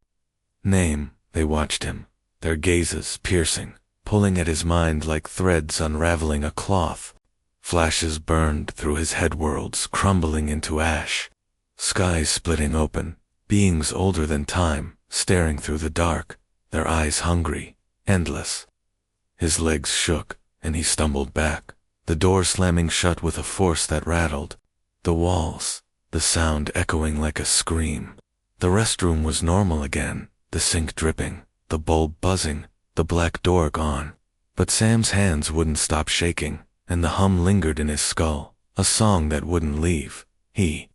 name. They watched him, their gazes piercing, pulling at his mind like threads unraveling a cloth. Flashes burned through his head, worlds crumbling into ash. Skies splitting open, beings older than time, staring through the dark, their eyes hungry, endless. His legs shook, and he stumbled back, the door slamming shut with a force that rattled the walls, the sound echoing like a scream. The restroom was normal again, the sink dripping, the bulb buzzing, the black door gone. But Sam's hands wouldn't stop shaking, and the hum lingered in his skull, a song that wouldn't leave. He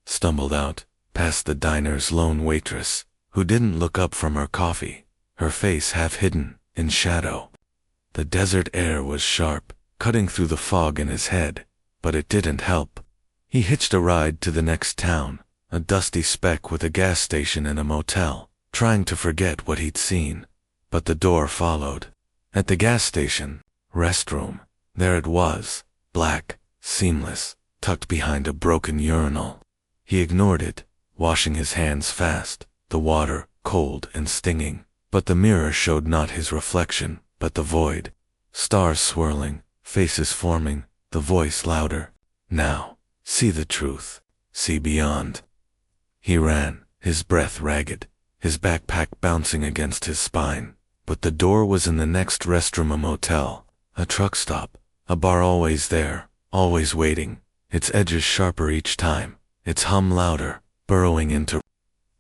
stumbled out, past the diner's lone waitress, who didn't look up from her coffee, her face half hidden in shadow. The desert air was sharp, cutting through the fog in his head, but it didn't help. He hitched a ride to the next town, a dusty speck with a gas station and a motel, trying to forget what he'd seen. But the door followed. At the gas station, restroom, there it was, black, seamless, tucked behind a broken urinal. He ignored it, washing his hands fast, the water cold and stinging. But the mirror showed not his reflection, but the void. Stars swirling, faces forming, the voice louder. "Now, see the truth, see beyond." He ran, his breath ragged, his backpack bouncing against his spine. But the door was in the next restroom, a motel, a truck stop, a bar always there, always waiting, its edges sharper each time, its hum louder, burrowing into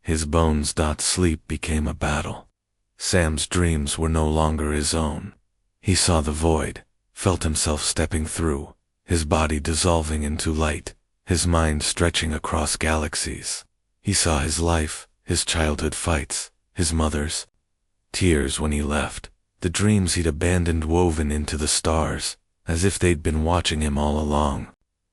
his bones. Sleep became a battle. Sam's dreams were no longer his own. He saw the void, felt himself stepping through, his body dissolving into light, his mind stretching across galaxies. He saw his life, his childhood fights, his mother's tears when he left, the dreams he'd abandoned woven into the stars, as if they'd been watching him all along.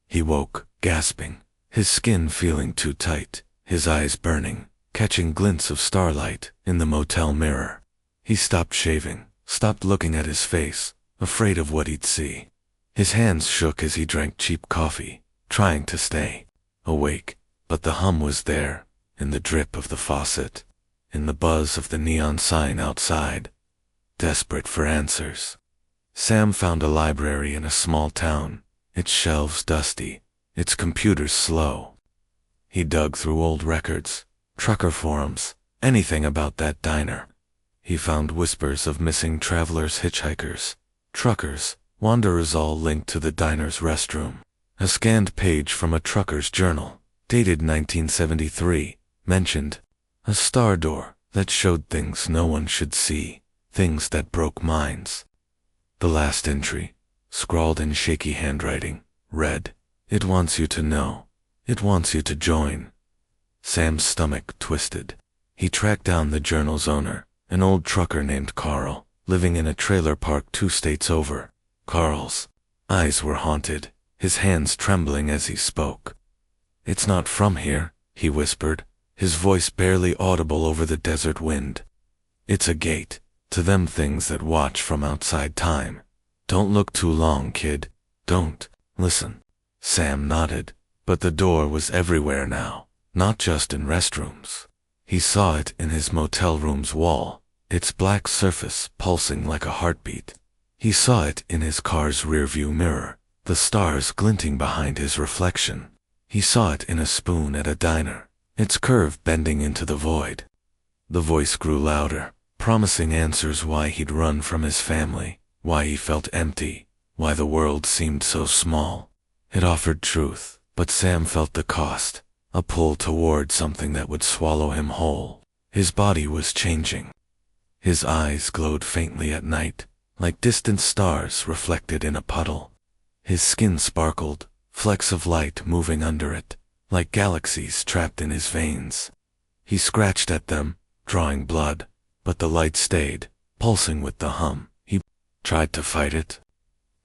He woke, gasping, his skin feeling too tight, his eyes burning, catching glints of starlight in the motel mirror. He stopped shaving, stopped looking at his face, afraid of what he'd see. His hands shook as he drank cheap coffee, trying to stay awake, but the hum was there, in the drip of the faucet, in the buzz of the neon sign outside. Desperate for answers, Sam found a library in a small town, its shelves dusty, its computers slow. He dug through old records, trucker forums, anything about that diner. He found whispers of missing travelers, hitchhikers, truckers, wanderers, all linked to the diner's restroom. A scanned page from a trucker's journal, dated 1973, mentioned a star door that showed things no one should see, things that broke minds. The last entry, scrawled in shaky handwriting, read, "It wants you to know. It wants you to join." Sam's stomach twisted. He tracked down the journal's owner, an old trucker named Carl, living in a trailer park 2 states over. Carl's eyes were haunted, his hands trembling as he spoke. "It's not from here," he whispered, his voice barely audible over the desert wind. "It's a gate to them things that watch from outside time. Don't look too long, kid. Don't listen." Sam nodded, but the door was everywhere now, not just in restrooms. He saw it in his motel room's wall, its black surface pulsing like a heartbeat. He saw it in his car's rearview mirror, the stars glinting behind his reflection. He saw it in a spoon at a diner, its curve bending into the void. The voice grew louder, promising answers why he'd run from his family, why he felt empty, why the world seemed so small. It offered truth, but Sam felt the cost, a pull toward something that would swallow him whole. His body was changing. His eyes glowed faintly at night, like distant stars reflected in a puddle. His skin sparkled, flecks of light moving under it, like galaxies trapped in his veins. He scratched at them, drawing blood, but the light stayed, pulsing with the hum. He tried to fight it.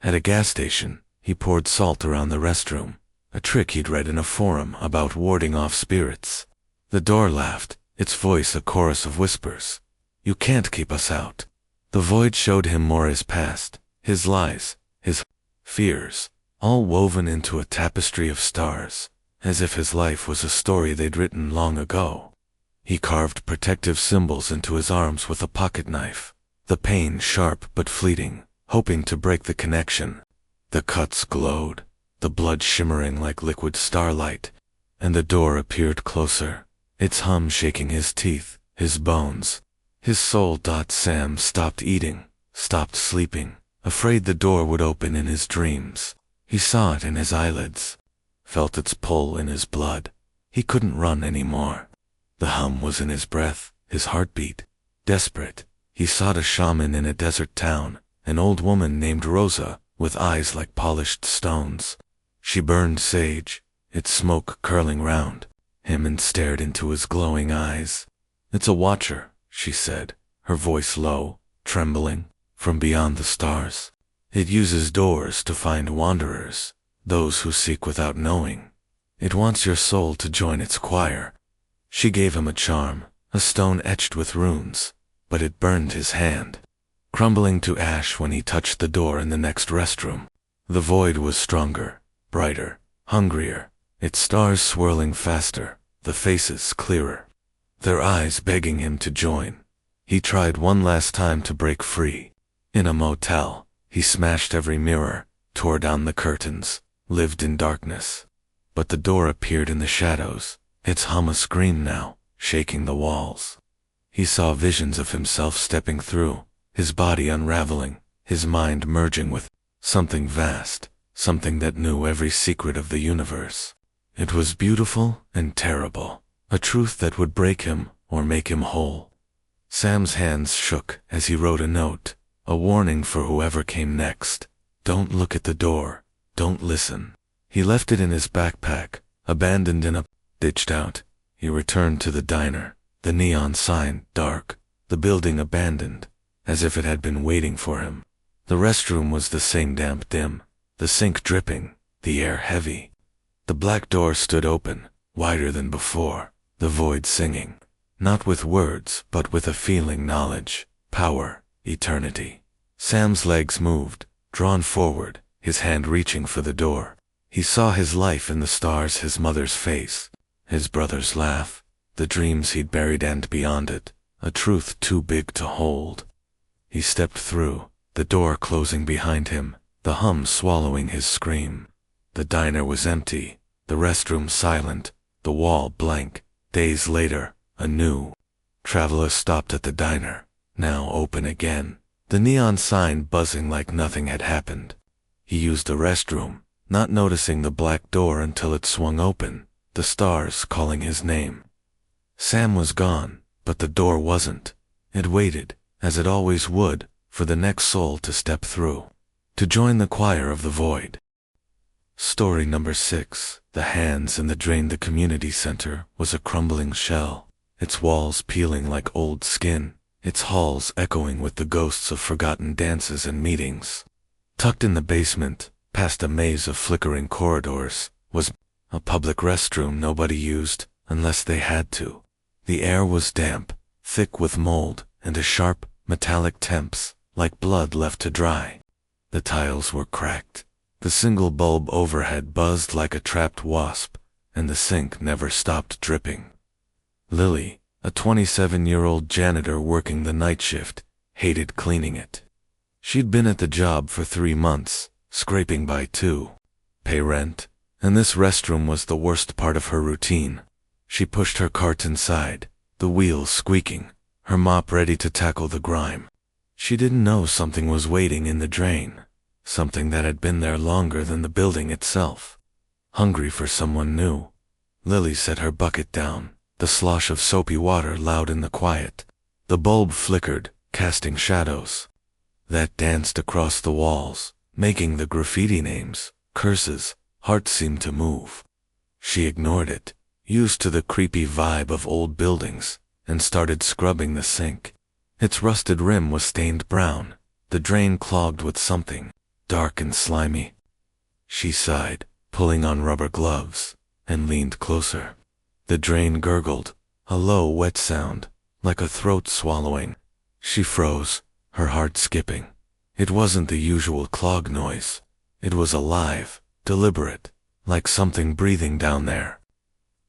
At a gas station, he poured salt around the restroom, a trick he'd read in a forum about warding off spirits. The door laughed, its voice a chorus of whispers. "You can't keep us out." The void showed him more his past, his lies, his fears, all woven into a tapestry of stars, as if his life was a story they'd written long ago. He carved protective symbols into his arms with a pocket knife, the pain sharp but fleeting, hoping to break the connection. The cuts glowed, the blood shimmering like liquid starlight, and the door appeared closer, its hum shaking his teeth, his bones, his soul. Sam stopped eating, stopped sleeping, afraid the door would open in his dreams. He saw it in his eyelids, felt its pull in his blood. He couldn't run anymore. The hum was in his breath, his heartbeat. Desperate, he sought a shaman in a desert town, an old woman named Rosa, with eyes like polished stones. She burned sage, its smoke curling round him, and stared into his glowing eyes. "It's a watcher," she said, her voice low, trembling, "from beyond the stars. It uses doors to find wanderers, those who seek without knowing. It wants your soul to join its choir." She gave him a charm, a stone etched with runes, but it burned his hand, crumbling to ash when he touched the door in the next restroom. The void was stronger, brighter, hungrier, its stars swirling faster, the faces clearer, their eyes begging him to join. He tried one last time to break free. In a motel, he smashed every mirror, tore down the curtains, lived in darkness. But the door appeared in the shadows, its hum a scream now, shaking the walls. He saw visions of himself stepping through, his body unraveling, his mind merging with something vast, something that knew every secret of the universe. It was beautiful and terrible, a truth that would break him or make him whole. Sam's hands shook as he wrote a note, a warning for whoever came next. Don't look at the door, don't listen. He left it in his backpack, abandoned in a ditched out. He returned to the diner, the neon sign dark, the building abandoned, as if it had been waiting for him. The restroom was the same, damp dim, the sink dripping, the air heavy. The black door stood open, wider than before, the void singing, not with words but with a feeling, knowledge, power, eternity. Sam's legs moved, drawn forward, his hand reaching for the door. He saw his life in the stars, his mother's face, his brother's laugh, the dreams he'd buried and beyond it, a truth too big to hold. He stepped through, the door closing behind him, the hum swallowing his scream. The diner was empty, the restroom silent, the wall blank. Days later, a new traveler stopped at the diner, now open again, the neon sign buzzing like nothing had happened. He used the restroom, not noticing the black door until it swung open, the stars calling his name. Sam was gone, but the door wasn't. It waited, as it always would, for the next soul to step through, to join the choir of the void. Story number 6. The Hands in the Drain. The community center was a crumbling shell, its walls peeling like old skin, its halls echoing with the ghosts of forgotten dances and meetings. Tucked in the basement, past a maze of flickering corridors, was a public restroom nobody used unless they had to. The air was damp, thick with mold, and a sharp, metallic temps, like blood left to dry. The tiles were cracked. The single bulb overhead buzzed like a trapped wasp, and the sink never stopped dripping. Lily, a 27-year-old janitor working the night shift, hated cleaning it. She'd been at the job for 3 months, scraping by to pay rent, and this restroom was the worst part of her routine. She pushed her cart inside, the wheels squeaking, her mop ready to tackle the grime. She didn't know something was waiting in the drain, something that had been there longer than the building itself. Hungry for someone new, Lily set her bucket down, the slosh of soapy water loud in the quiet. The bulb flickered, casting shadows that danced across the walls, making the graffiti names, curses, hearts seem to move. She ignored it, used to the creepy vibe of old buildings, and started scrubbing the sink. Its rusted rim was stained brown, the drain clogged with something dark and slimy. She sighed, pulling on rubber gloves, and leaned closer. The drain gurgled, a low, wet sound, like a throat swallowing. She froze, her heart skipping. It wasn't the usual clog noise. It was alive, deliberate, like something breathing down there.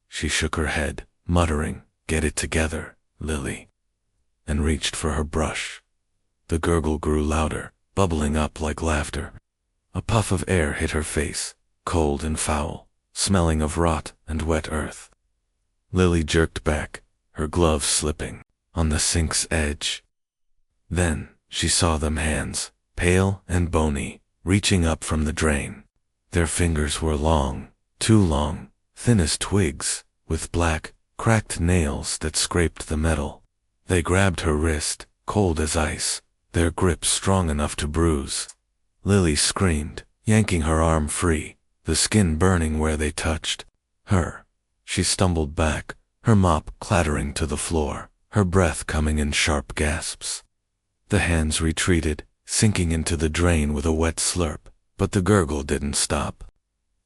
She shook her head, muttering, "Get it together, Lily," and reached for her brush. The gurgle grew louder, bubbling up like laughter. A puff of air hit her face, cold and foul, smelling of rot and wet earth. Lily jerked back, her gloves slipping, on the sink's edge. Then she saw them hands, pale and bony, reaching up from the drain. Their fingers were long, too long, thin as twigs, with black, cracked nails that scraped the metal. They grabbed her wrist, cold as ice, their grip strong enough to bruise. Lily screamed, yanking her arm free, the skin burning where they touched her. She stumbled back, her mop clattering to the floor, her breath coming in sharp gasps. The hands retreated, sinking into the drain with a wet slurp, but the gurgle didn't stop.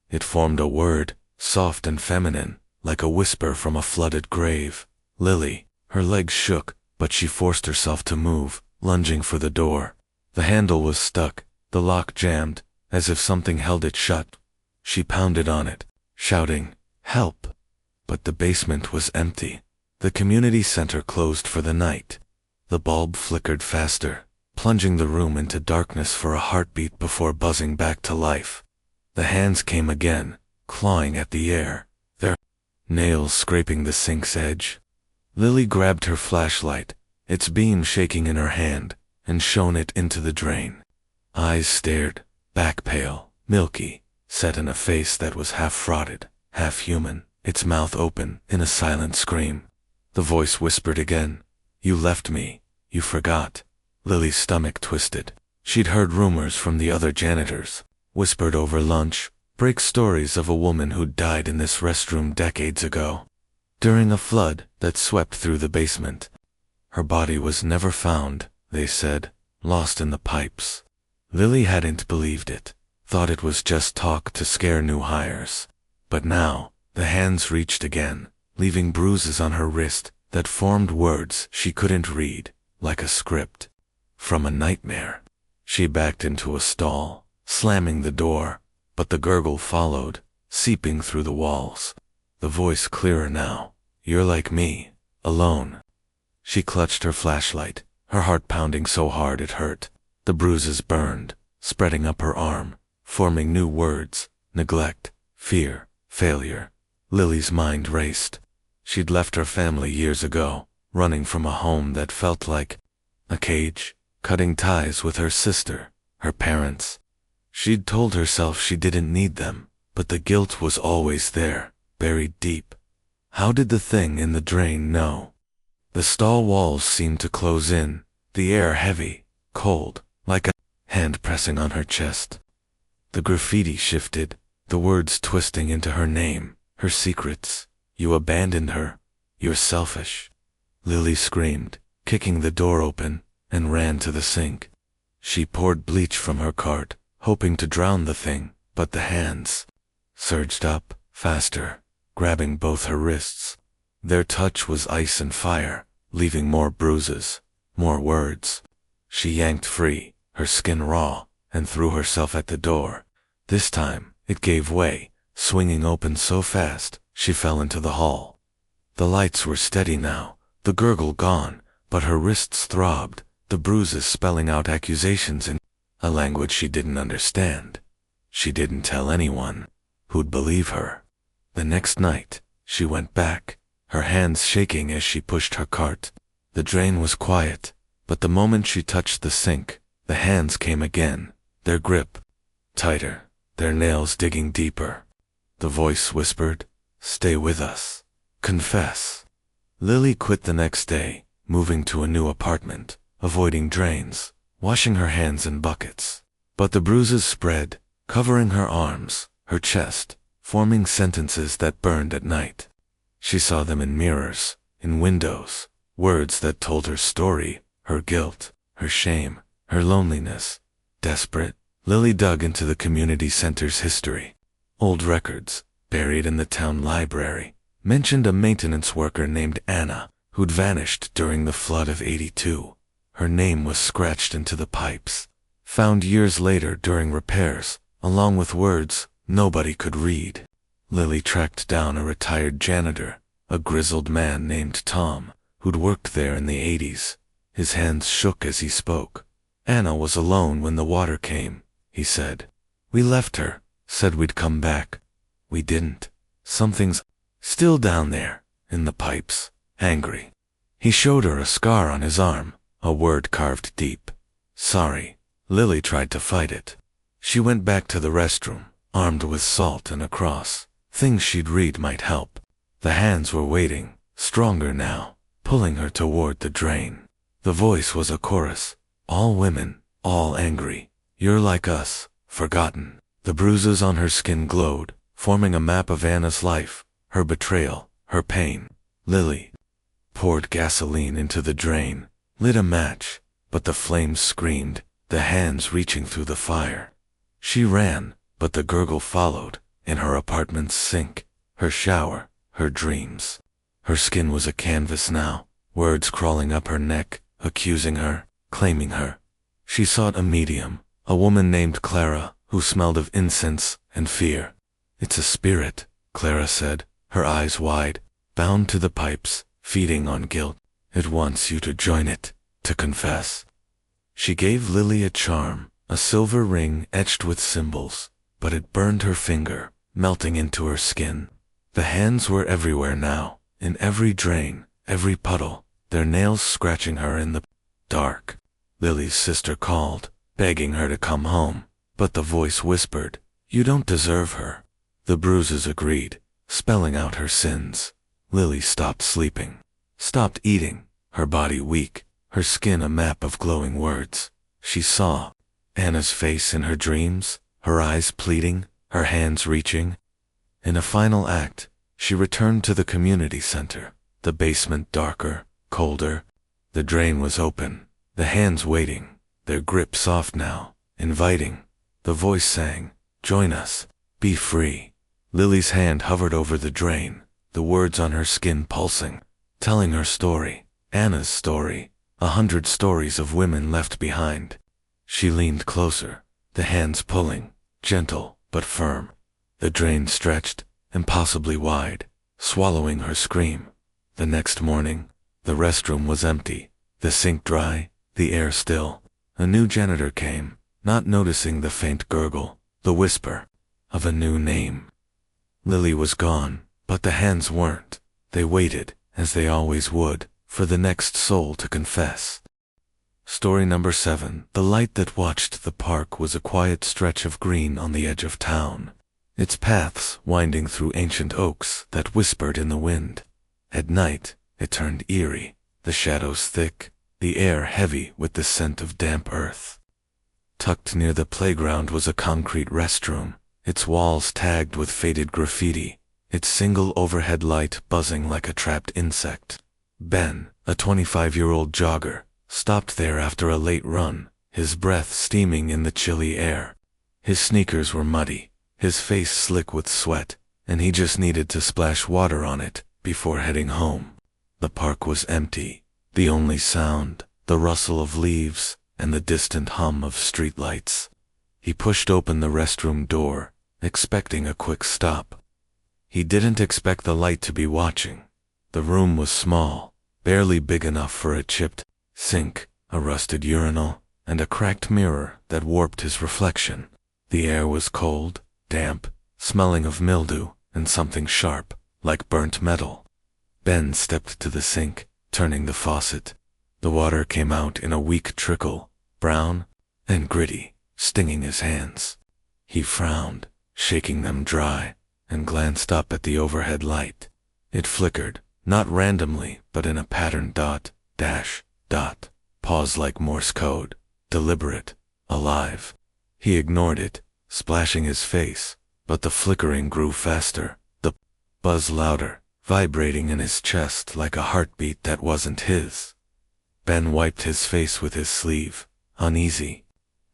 It formed a word, soft and feminine, like a whisper from a flooded grave. Lily. Her legs shook, but she forced herself to move, lunging for the door. The handle was stuck, the lock jammed, as if something held it shut. She pounded on it, shouting, "Help!" But the basement was empty. The community center closed for the night. The bulb flickered faster, plunging the room into darkness for a heartbeat before buzzing back to life. The hands came again, clawing at the air, their nails scraping the sink's edge. Lily grabbed her flashlight, its beam shaking in her hand, and shone it into the drain. Eyes stared, back pale, milky, set in a face that was half frotted, half human, its mouth open in a silent scream. The voice whispered again, "You left me, you forgot." Lily's stomach twisted. She'd heard rumors from the other janitors, whispered over lunch, break stories of a woman who'd died in this restroom decades ago, during a flood that swept through the basement. Her body was never found, they said, lost in the pipes. Lily hadn't believed it, thought it was just talk to scare new hires. But now, the hands reached again, leaving bruises on her wrist that formed words she couldn't read, like a script from a nightmare. She backed into a stall, slamming the door, but the gurgle followed, seeping through the walls. The voice clearer now. You're like me, alone. She clutched her flashlight, her heart pounding so hard it hurt. The bruises burned, spreading up her arm, forming new words: neglect, fear, failure. Lily's mind raced. She'd left her family years ago, running from a home that felt like a cage, cutting ties with her sister, her parents. She'd told herself she didn't need them, but the guilt was always there, buried deep. How did the thing in the drain know? The stall walls seemed to close in, the air heavy, cold, like a hand pressing on her chest. The graffiti shifted, the words twisting into her name, her secrets. You abandoned her. You're selfish. Lily screamed, kicking the door open, and ran to the sink. She poured bleach from her cart, hoping to drown the thing, but the hands surged up, faster, grabbing both her wrists. Their touch was ice and fire, leaving more bruises, more words. She yanked free, her skin raw, and threw herself at the door. This time, it gave way, swinging open so fast, she fell into the hall. The lights were steady now, the gurgle gone, but her wrists throbbed, the bruises spelling out accusations in a language she didn't understand. She didn't tell anyone. Who'd believe her? The next night, she went back, her hands shaking as she pushed her cart. The drain was quiet, but the moment she touched the sink, the hands came again, their grip tighter, their nails digging deeper. The voice whispered, "Stay with us. Confess." Lily quit the next day, moving to a new apartment, avoiding drains, washing her hands in buckets. But the bruises spread, covering her arms, her chest, forming sentences that burned at night. She saw them in mirrors, in windows, words that told her story, her guilt, her shame, her loneliness. Desperate, Lily dug into the community center's history. Old records, buried in the town library, mentioned a maintenance worker named Anna, who'd vanished during the flood of '82. Her name was scratched into the pipes, found years later during repairs, along with words nobody could read. Lily tracked down a retired janitor, a grizzled man named Tom, who'd worked there in the '80s. His hands shook as he spoke. Anna was alone when the water came, he said. We left her, said we'd come back. We didn't. Something's still down there, in the pipes, angry. He showed her a scar on his arm, a word carved deep. Sorry. Lily tried to fight it. She went back to the restroom, armed with salt and a cross. Things she'd read might help. The hands were waiting, stronger now, pulling her toward the drain. The voice was a chorus. All women, all angry. You're like us, forgotten. The bruises on her skin glowed, forming a map of Anna's life, her betrayal, her pain. Lily poured gasoline into the drain, lit a match, but the flames screamed, the hands reaching through the fire. She ran, but the gurgle followed, in her apartment's sink, her shower, her dreams. Her skin was a canvas now, words crawling up her neck, accusing her, claiming her. She sought a medium, a woman named Clara, who smelled of incense and fear. It's a spirit, Clara said, her eyes wide, bound to the pipes, feeding on guilt. It wants you to join it, to confess. She gave Lily a charm, a silver ring etched with symbols, but it burned her finger, melting into her skin. The hands were everywhere now, in every drain, every puddle, their nails scratching her in the dark. Lily's sister called, begging her to come home, but the voice whispered, You don't deserve her. The bruises agreed, spelling out her sins. Lily stopped sleeping, stopped eating, her body weak, her skin a map of glowing words. She saw Anna's face in her dreams, her eyes pleading, her hands reaching. In a final act, she returned to the community center, the basement darker, colder. The drain was open, the hands waiting, their grip soft now, inviting. The voice sang, Join us, be free. Lily's hand hovered over the drain, the words on her skin pulsing, telling her story, Anna's story, 100 stories of women left behind. She leaned closer, the hands pulling, gentle but firm. The drain stretched, impossibly wide, swallowing her scream. The next morning, the restroom was empty, the sink dry, the air still. A new janitor came, not noticing the faint gurgle, the whisper of a new name. Lily was gone, but the hands weren't. They waited, as they always would, for the next soul to confess. Story number 7. The light that watched the park was a quiet stretch of green on the edge of town, its paths winding through ancient oaks that whispered in the wind. At night, it turned eerie, the shadows thick, the air heavy with the scent of damp earth. Tucked near the playground was a concrete restroom, its walls tagged with faded graffiti, its single overhead light buzzing like a trapped insect. Ben, a 25-year-old jogger, stopped there after a late run, his breath steaming in the chilly air. His sneakers were muddy, his face slick with sweat, and he just needed to splash water on it before heading home. The park was empty, the only sound, the rustle of leaves and the distant hum of streetlights. He pushed open the restroom door, expecting a quick stop. He didn't expect the light to be watching. The room was small, barely big enough for a chipped sink, a rusted urinal, and a cracked mirror that warped his reflection. The air was cold, damp, smelling of mildew and something sharp, like burnt metal. Ben stepped to the sink, turning the faucet. The water came out in a weak trickle, brown and gritty, stinging his hands. He frowned, shaking them dry, and glanced up at the overhead light. It flickered, not randomly, but in a patterned dot, dash, dot, pause like Morse code, deliberate, alive. He ignored it, splashing his face, but the flickering grew faster, the buzz louder, vibrating in his chest like a heartbeat that wasn't his. Ben wiped his face with his sleeve, uneasy.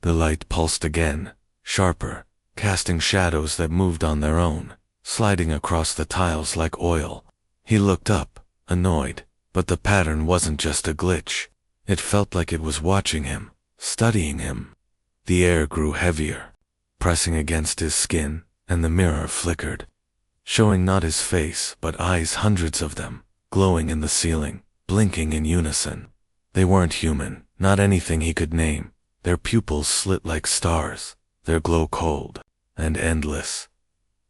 The light pulsed again, sharper, casting shadows that moved on their own, sliding across the tiles like oil. He looked up, annoyed, but the pattern wasn't just a glitch. It felt like it was watching him, studying him. The air grew heavier, pressing against his skin, and the mirror flickered, showing not his face but eyes, hundreds of them, glowing in the ceiling, blinking in unison. They weren't human, not anything he could name. Their pupils slit like stars, their glow cold and endless.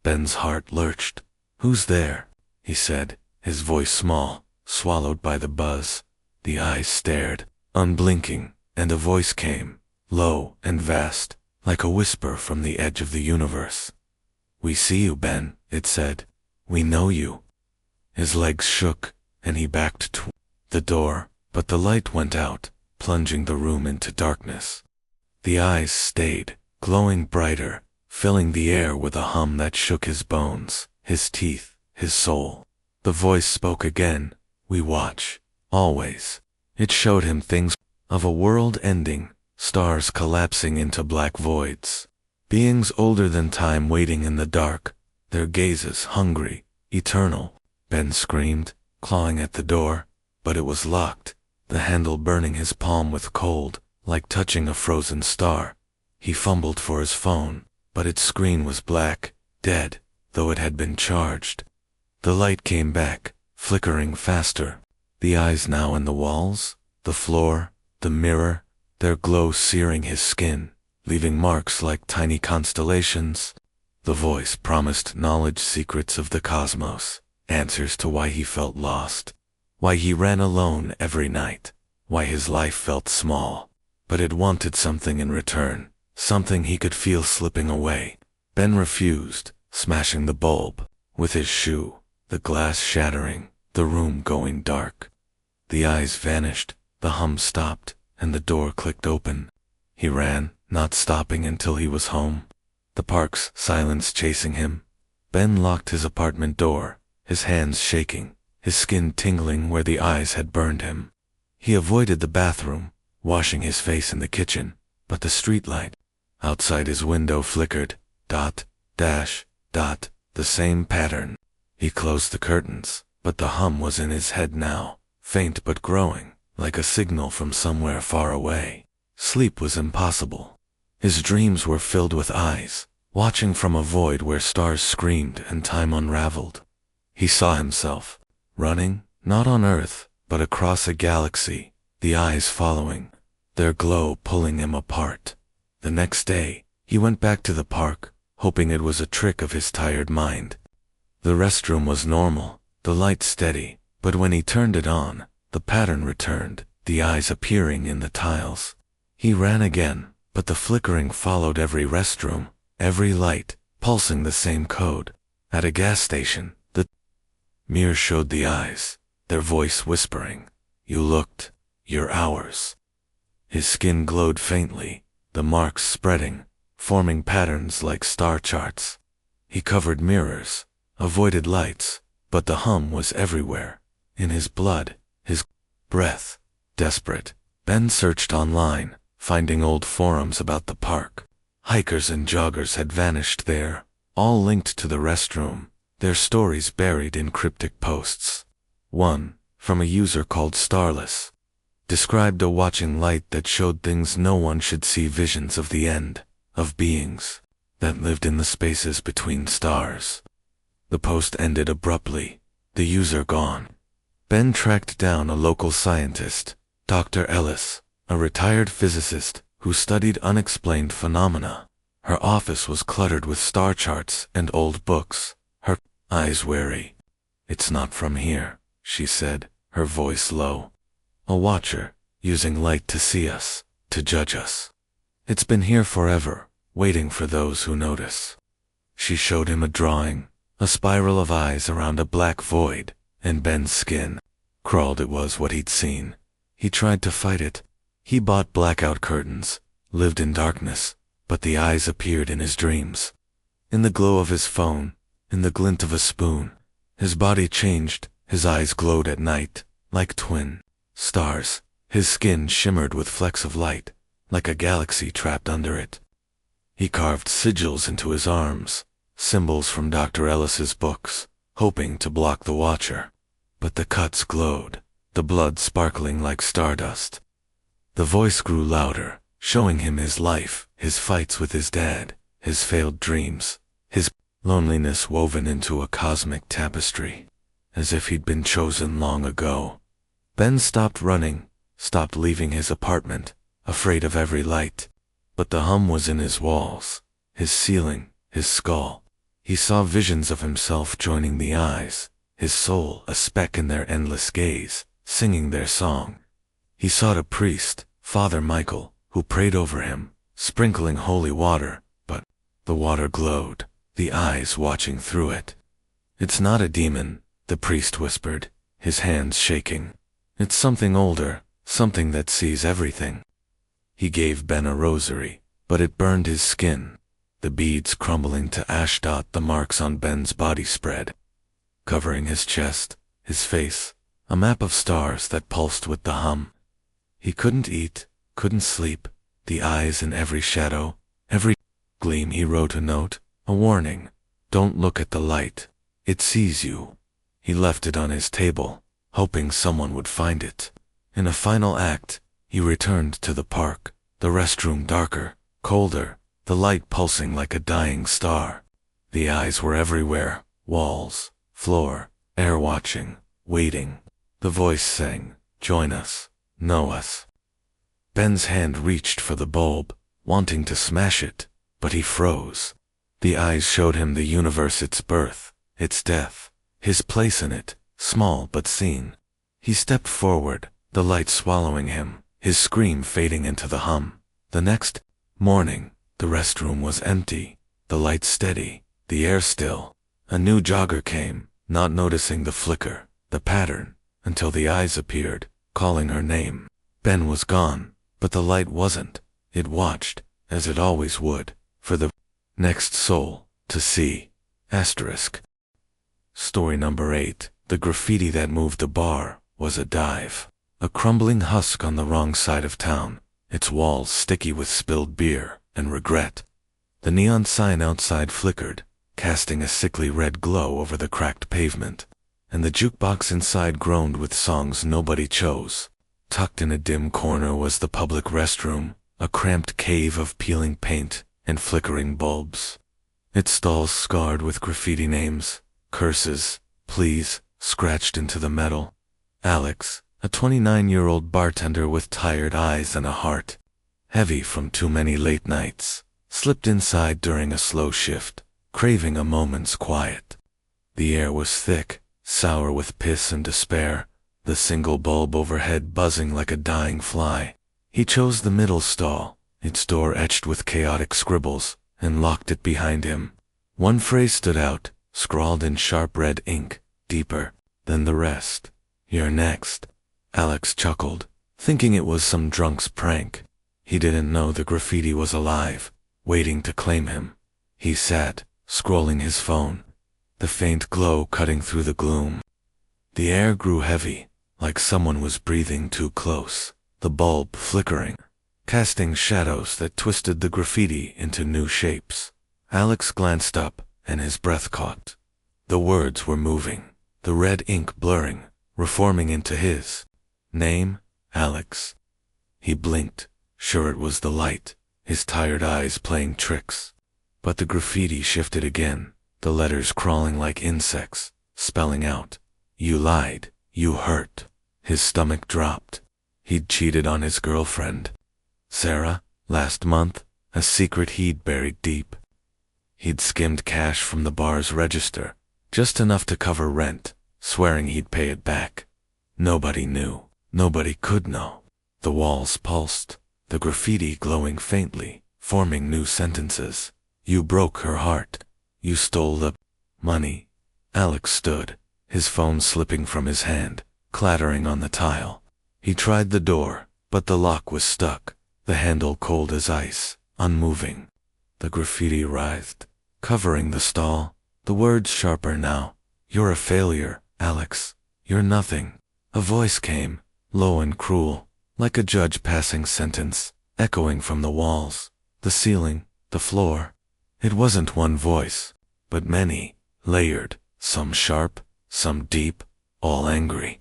Ben's heart lurched. "Who's there?" he said, his voice small, swallowed by the buzz. The eyes stared, unblinking, and a voice came, low and vast, like a whisper from the edge of the universe. "We see you, Ben," it said. "We know you." His legs shook, and he backed to the door, but the light went out, plunging the room into darkness. The eyes stayed, glowing brighter, filling the air with a hum that shook his bones, his teeth, his soul. The voice spoke again. "We watch, always." It showed him things of a world ending, stars collapsing into black voids, beings older than time waiting in the dark, their gazes hungry, eternal. Ben screamed, clawing at the door, but it was locked, the handle burning his palm with cold, like touching a frozen star. He fumbled for his phone, but its screen was black, dead, though it had been charged. The light came back, flickering faster. The eyes now in the walls, the floor, the mirror, their glow searing his skin, leaving marks like tiny constellations. The voice promised knowledge, secrets of the cosmos, answers to why he felt lost, why he ran alone every night, why his life felt small. But it wanted something in return, something he could feel slipping away. Ben refused, smashing the bulb with his shoe, the glass shattering, the room going dark. The eyes vanished, the hum stopped, and the door clicked open. He ran, not stopping until he was home, the park's silence chasing him. Ben locked his apartment door, his hands shaking, his skin tingling where the eyes had burned him. He avoided the bathroom, washing his face in the kitchen, but the streetlight outside his window flickered, dot, dash, dot, the same pattern. He closed the curtains, but the hum was in his head now, faint but growing, like a signal from somewhere far away. Sleep was impossible. His dreams were filled with eyes, watching from a void where stars screamed and time unraveled. He saw himself, running, not on Earth, but across a galaxy, the eyes following, their glow pulling him apart. The next day, he went back to the park, hoping it was a trick of his tired mind. The restroom was normal, the light steady, but when he turned it on, the pattern returned, the eyes appearing in the tiles. He ran again, but the flickering followed every restroom, every light, pulsing the same code. At a gas station, the mirror showed the eyes, their voice whispering, "You looked, you're ours." His skin glowed faintly, the marks spreading, forming patterns like star charts. He covered mirrors, avoided lights, but the hum was everywhere, in his blood, his breath. Desperate, Ben searched online, finding old forums about the park. Hikers and joggers had vanished there, all linked to the restroom, their stories buried in cryptic posts. One, from a user called Starless, described a watching light that showed things no one should see, visions of the end, of beings that lived in the spaces between stars. The post ended abruptly, the user gone. Ben tracked down a local scientist, Dr. Ellis, a retired physicist who studied unexplained phenomena. Her office was cluttered with star charts and old books, her eyes wary. "It's not from here," she said, her voice low. "A watcher, using light to see us, to judge us. It's been here forever, waiting for those who notice." She showed him a drawing, a spiral of eyes around a black void, and Ben's skin crawled. It was what he'd seen. He tried to fight it. He bought blackout curtains, lived in darkness, but the eyes appeared in his dreams. In the glow of his phone, in the glint of a spoon, his body changed, his eyes glowed at night, like twin stars. His skin shimmered with flecks of light, like a galaxy trapped under it. He carved sigils into his arms, symbols from Dr. Ellis's books, hoping to block the watcher. But the cuts glowed, the blood sparkling like stardust. The voice grew louder, showing him his life, his fights with his dad, his failed dreams, his loneliness woven into a cosmic tapestry, as if he'd been chosen long ago. Ben stopped running, stopped leaving his apartment, afraid of every light. But the hum was in his walls, his ceiling, his skull. He saw visions of himself joining the eyes, his soul a speck in their endless gaze, singing their song. He sought a priest, Father Michael, who prayed over him, sprinkling holy water, but the water glowed, the eyes watching through it. "It's not a demon," the priest whispered, his hands shaking. "It's something older, something that sees everything." He gave Ben a rosary, but it burned his skin, the beads crumbling to ash. The marks on Ben's body spread, covering his chest, his face, a map of stars that pulsed with the hum. He couldn't eat, couldn't sleep, the eyes in every shadow, every gleam. He wrote a note, a warning: "Don't look at the light, it sees you." He left it on his table, hoping someone would find it. In a final act, he returned to the park, the restroom darker, colder, the light pulsing like a dying star. The eyes were everywhere, walls, floor, air, watching, waiting. The voice sang, "Join us, know us." Ben's hand reached for the bulb, wanting to smash it, but he froze. The eyes showed him the universe, its birth, its death, his place in it, small but seen. He stepped forward, the light swallowing him, his scream fading into the hum. The next morning, the restroom was empty, the light steady, the air still. A new jogger came, not noticing the flicker, the pattern, until the eyes appeared, calling her name. Ben was gone, but the light wasn't. It watched, as it always would, for the next soul to see. Asterisk. Story number 8. The graffiti that moved the bar was a dive. A crumbling husk on the wrong side of town, its walls sticky with spilled beer and regret. The neon sign outside flickered, casting a sickly red glow over the cracked pavement, and the jukebox inside groaned with songs nobody chose. Tucked in a dim corner was the public restroom, a cramped cave of peeling paint and flickering bulbs. Its stalls scarred with graffiti names, curses, pleas, scratched into the metal. Alex, a 29-year-old bartender with tired eyes and a heart heavy from too many late nights, slipped inside during a slow shift, craving a moment's quiet. The air was thick, sour with piss and despair, the single bulb overhead buzzing like a dying fly. He chose the middle stall, its door etched with chaotic scribbles, and locked it behind him. One phrase stood out, scrawled in sharp red ink, deeper than the rest. "You're next." Alex chuckled, thinking it was some drunk's prank. He didn't know the graffiti was alive, waiting to claim him. He sat, scrolling his phone, the faint glow cutting through the gloom. The air grew heavy, like someone was breathing too close, the bulb flickering, casting shadows that twisted the graffiti into new shapes. Alex glanced up, and his breath caught. The words were moving, the red ink blurring, reforming into his name, Alex. He blinked, sure it was the light, his tired eyes playing tricks. But the graffiti shifted again, the letters crawling like insects, spelling out, "You lied, you hurt." His stomach dropped. He'd cheated on his girlfriend, Sarah, last month, a secret he'd buried deep. He'd skimmed cash from the bar's register, just enough to cover rent, swearing he'd pay it back. Nobody knew. Nobody could know. The walls pulsed, the graffiti glowing faintly, forming new sentences. "You broke her heart. You stole the money." Alex stood, his phone slipping from his hand, clattering on the tile. He tried the door, but the lock was stuck, the handle cold as ice, unmoving. The graffiti writhed, covering the stall, the words sharper now. "You're a failure, Alex. You're nothing." A voice came, low and cruel, like a judge passing sentence, echoing from the walls, the ceiling, the floor. It wasn't one voice, but many, layered, some sharp, some deep, all angry.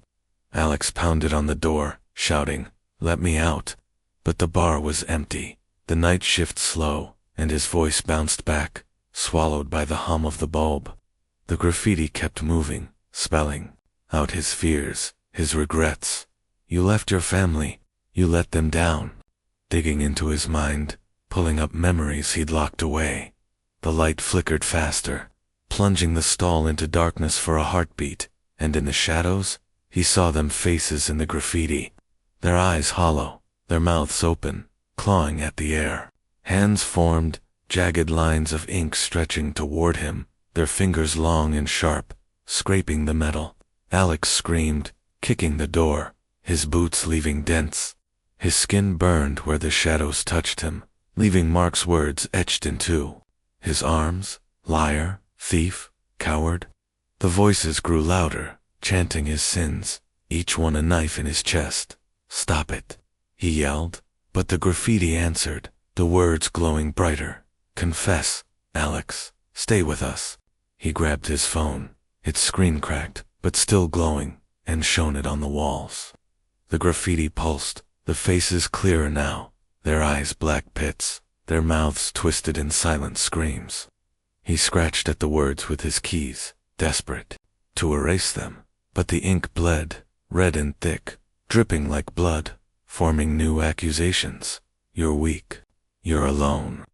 Alex pounded on the door, shouting, "Let me out." But the bar was empty, the night shift slow, and his voice bounced back, swallowed by the hum of the bulb. The graffiti kept moving, spelling out his fears, his regrets. "You left your family. You let them down." Digging into his mind, pulling up memories he'd locked away. The light flickered faster, plunging the stall into darkness for a heartbeat, and in the shadows, he saw them faces in the graffiti, their eyes hollow, their mouths open, clawing at the air. Hands formed, jagged lines of ink stretching toward him, their fingers long and sharp, scraping the metal. Alex screamed, kicking the door, his boots leaving dents. His skin burned where the shadows touched him, leaving Mark's words etched in two. His arms, liar, thief, coward. The voices grew louder, chanting his sins, each one a knife in his chest. "Stop it," he yelled, but the graffiti answered, the words glowing brighter. "Confess, Alex. Stay with us." He grabbed his phone, its screen cracked, but still glowing, and shone it on the walls. The graffiti pulsed, the faces clearer now, their eyes black pits, their mouths twisted in silent screams. He scratched at the words with his keys, desperate to erase them, but the ink bled, red and thick, dripping like blood, forming new accusations. "You're weak. You're alone."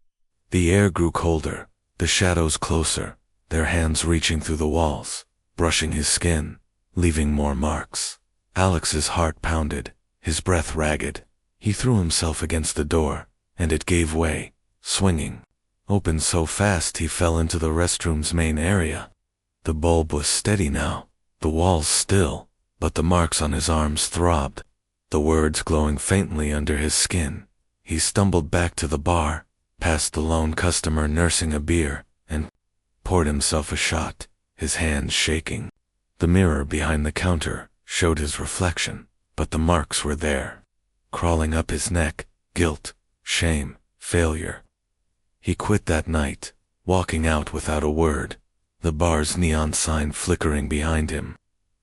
The air grew colder, the shadows closer, their hands reaching through the walls, brushing his skin, leaving more marks. Alex's heart pounded, his breath ragged. He threw himself against the door, and it gave way, swinging. Opened so fast he fell into the restroom's main area. The bulb was steady now, the walls still, but the marks on his arms throbbed, the words glowing faintly under his skin. He stumbled back to the bar, past the lone customer nursing a beer, and poured himself a shot, his hands shaking. The mirror behind the counter showed his reflection, but the marks were there, crawling up his neck, guilt, shame, failure. He quit that night, walking out without a word, the bar's neon sign flickering behind him.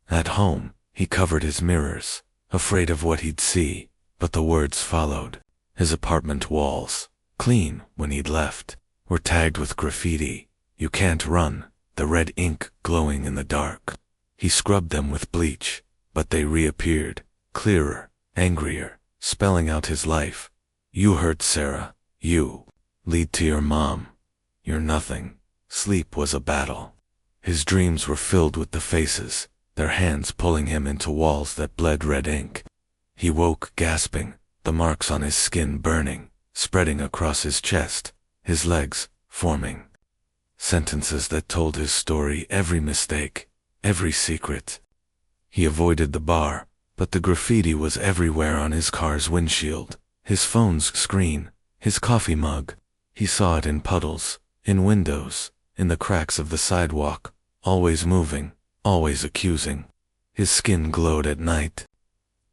At home, he covered his mirrors, afraid of what he'd see, but the words followed, His apartment walls, clean when he'd left, were tagged with graffiti. "You can't run," the red ink glowing in the dark. He scrubbed them with bleach, but they reappeared, clearer, angrier, spelling out his life. "You hurt Sarah. You lead to your mom. You're nothing." Sleep was a battle. His dreams were filled with the faces, their hands pulling him into walls that bled red ink. He woke gasping, the marks on his skin burning, spreading across his chest, his legs forming. Sentences that told his story, every mistake, every secret. He avoided the bar, but the graffiti was everywhere on his car's windshield, his phone's screen, his coffee mug. He saw it in puddles, in windows, in the cracks of the sidewalk, always moving, always accusing. His skin glowed at night,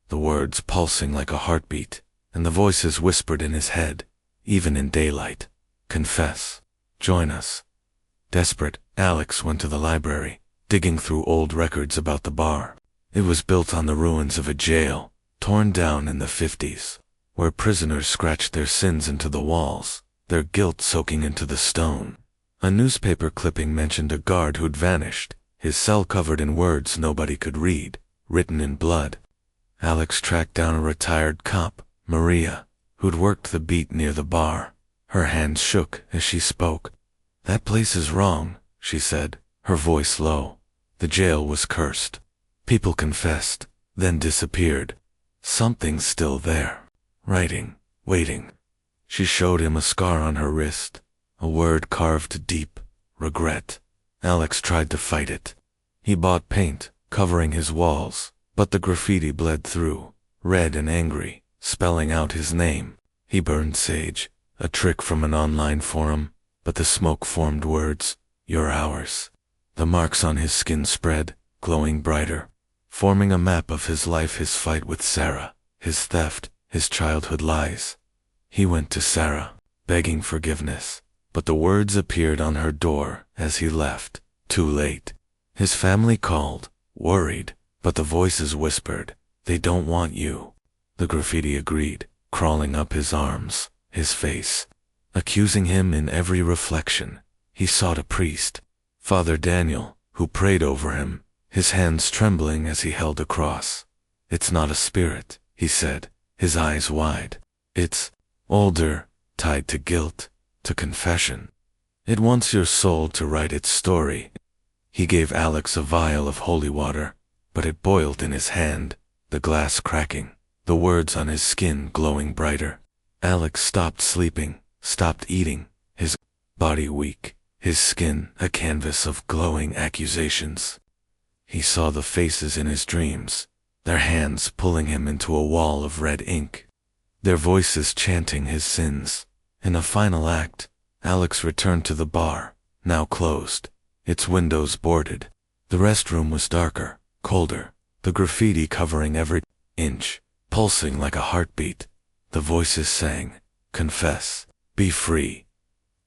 the words pulsing like a heartbeat, and the voices whispered in his head, even in daylight. "Confess. Join us." Desperate, Alex went to the library, digging through old records about the bar. It was built on the ruins of a jail, torn down in the 50s, where prisoners scratched their sins into the walls, their guilt soaking into the stone. A newspaper clipping mentioned a guard who'd vanished, his cell covered in words nobody could read, written in blood. Alex tracked down a retired cop, Maria, who'd worked the beat near the bar. Her hands shook as she spoke. "That place is wrong," she said, her voice low. The jail was cursed. People confessed, then disappeared. Something's still there, writing, waiting. She showed him a scar on her wrist, a word carved deep, regret. Alex tried to fight it. He bought paint, covering his walls, but the graffiti bled through, red and angry, spelling out his name. He burned sage, a trick from an online forum, but the smoke formed words, "You're ours." The marks on his skin spread, glowing brighter, forming a map of his life, his fight with Sarah, his theft, his childhood lies. He went to Sarah, begging forgiveness, but the words appeared on her door as he left, too late. His family called, worried, but the voices whispered, "They don't want you." The graffiti agreed, crawling up his arms, his face, accusing him in every reflection. He sought a priest, Father Daniel, who prayed over him, his hands trembling as he held a cross. "It's not a spirit," he said, his eyes wide. "It's older, tied to guilt, to confession. It wants your soul to write its story." He gave Alex a vial of holy water, but it boiled in his hand, the glass cracking, the words on his skin glowing brighter. Alex stopped sleeping, stopped eating, his body weak, his skin a canvas of glowing accusations. He saw the faces in his dreams, their hands pulling him into a wall of red ink, their voices chanting his sins. In a final act, Alex returned to the bar, now closed, its windows boarded. The restroom was darker, colder, the graffiti covering every inch, pulsing like a heartbeat. The voices sang, "Confess, be free."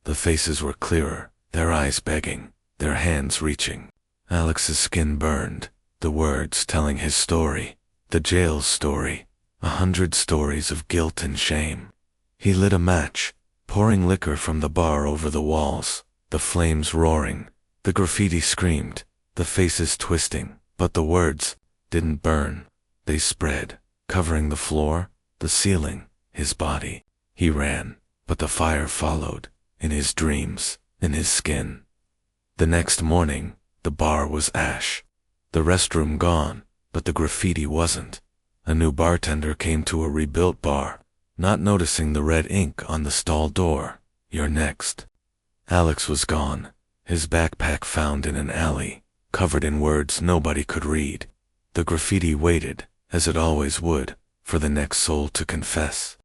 The faces were clearer, their eyes begging, their hands reaching. Alex's skin burned, the words telling his story, the jail's story, 100 stories of guilt and shame. He lit a match, pouring liquor from the bar over the walls, the flames roaring, the graffiti screamed, the faces twisting, but the words didn't burn. They spread, covering the floor, the ceiling, his body. He ran, but the fire followed, in his dreams, in his skin. The next morning, the bar was ash. The restroom gone, but the graffiti wasn't. A new bartender came to a rebuilt bar, not noticing the red ink on the stall door. "You're next." Alex was gone, his backpack found in an alley, covered in words nobody could read. The graffiti waited, as it always would, for the next soul to confess.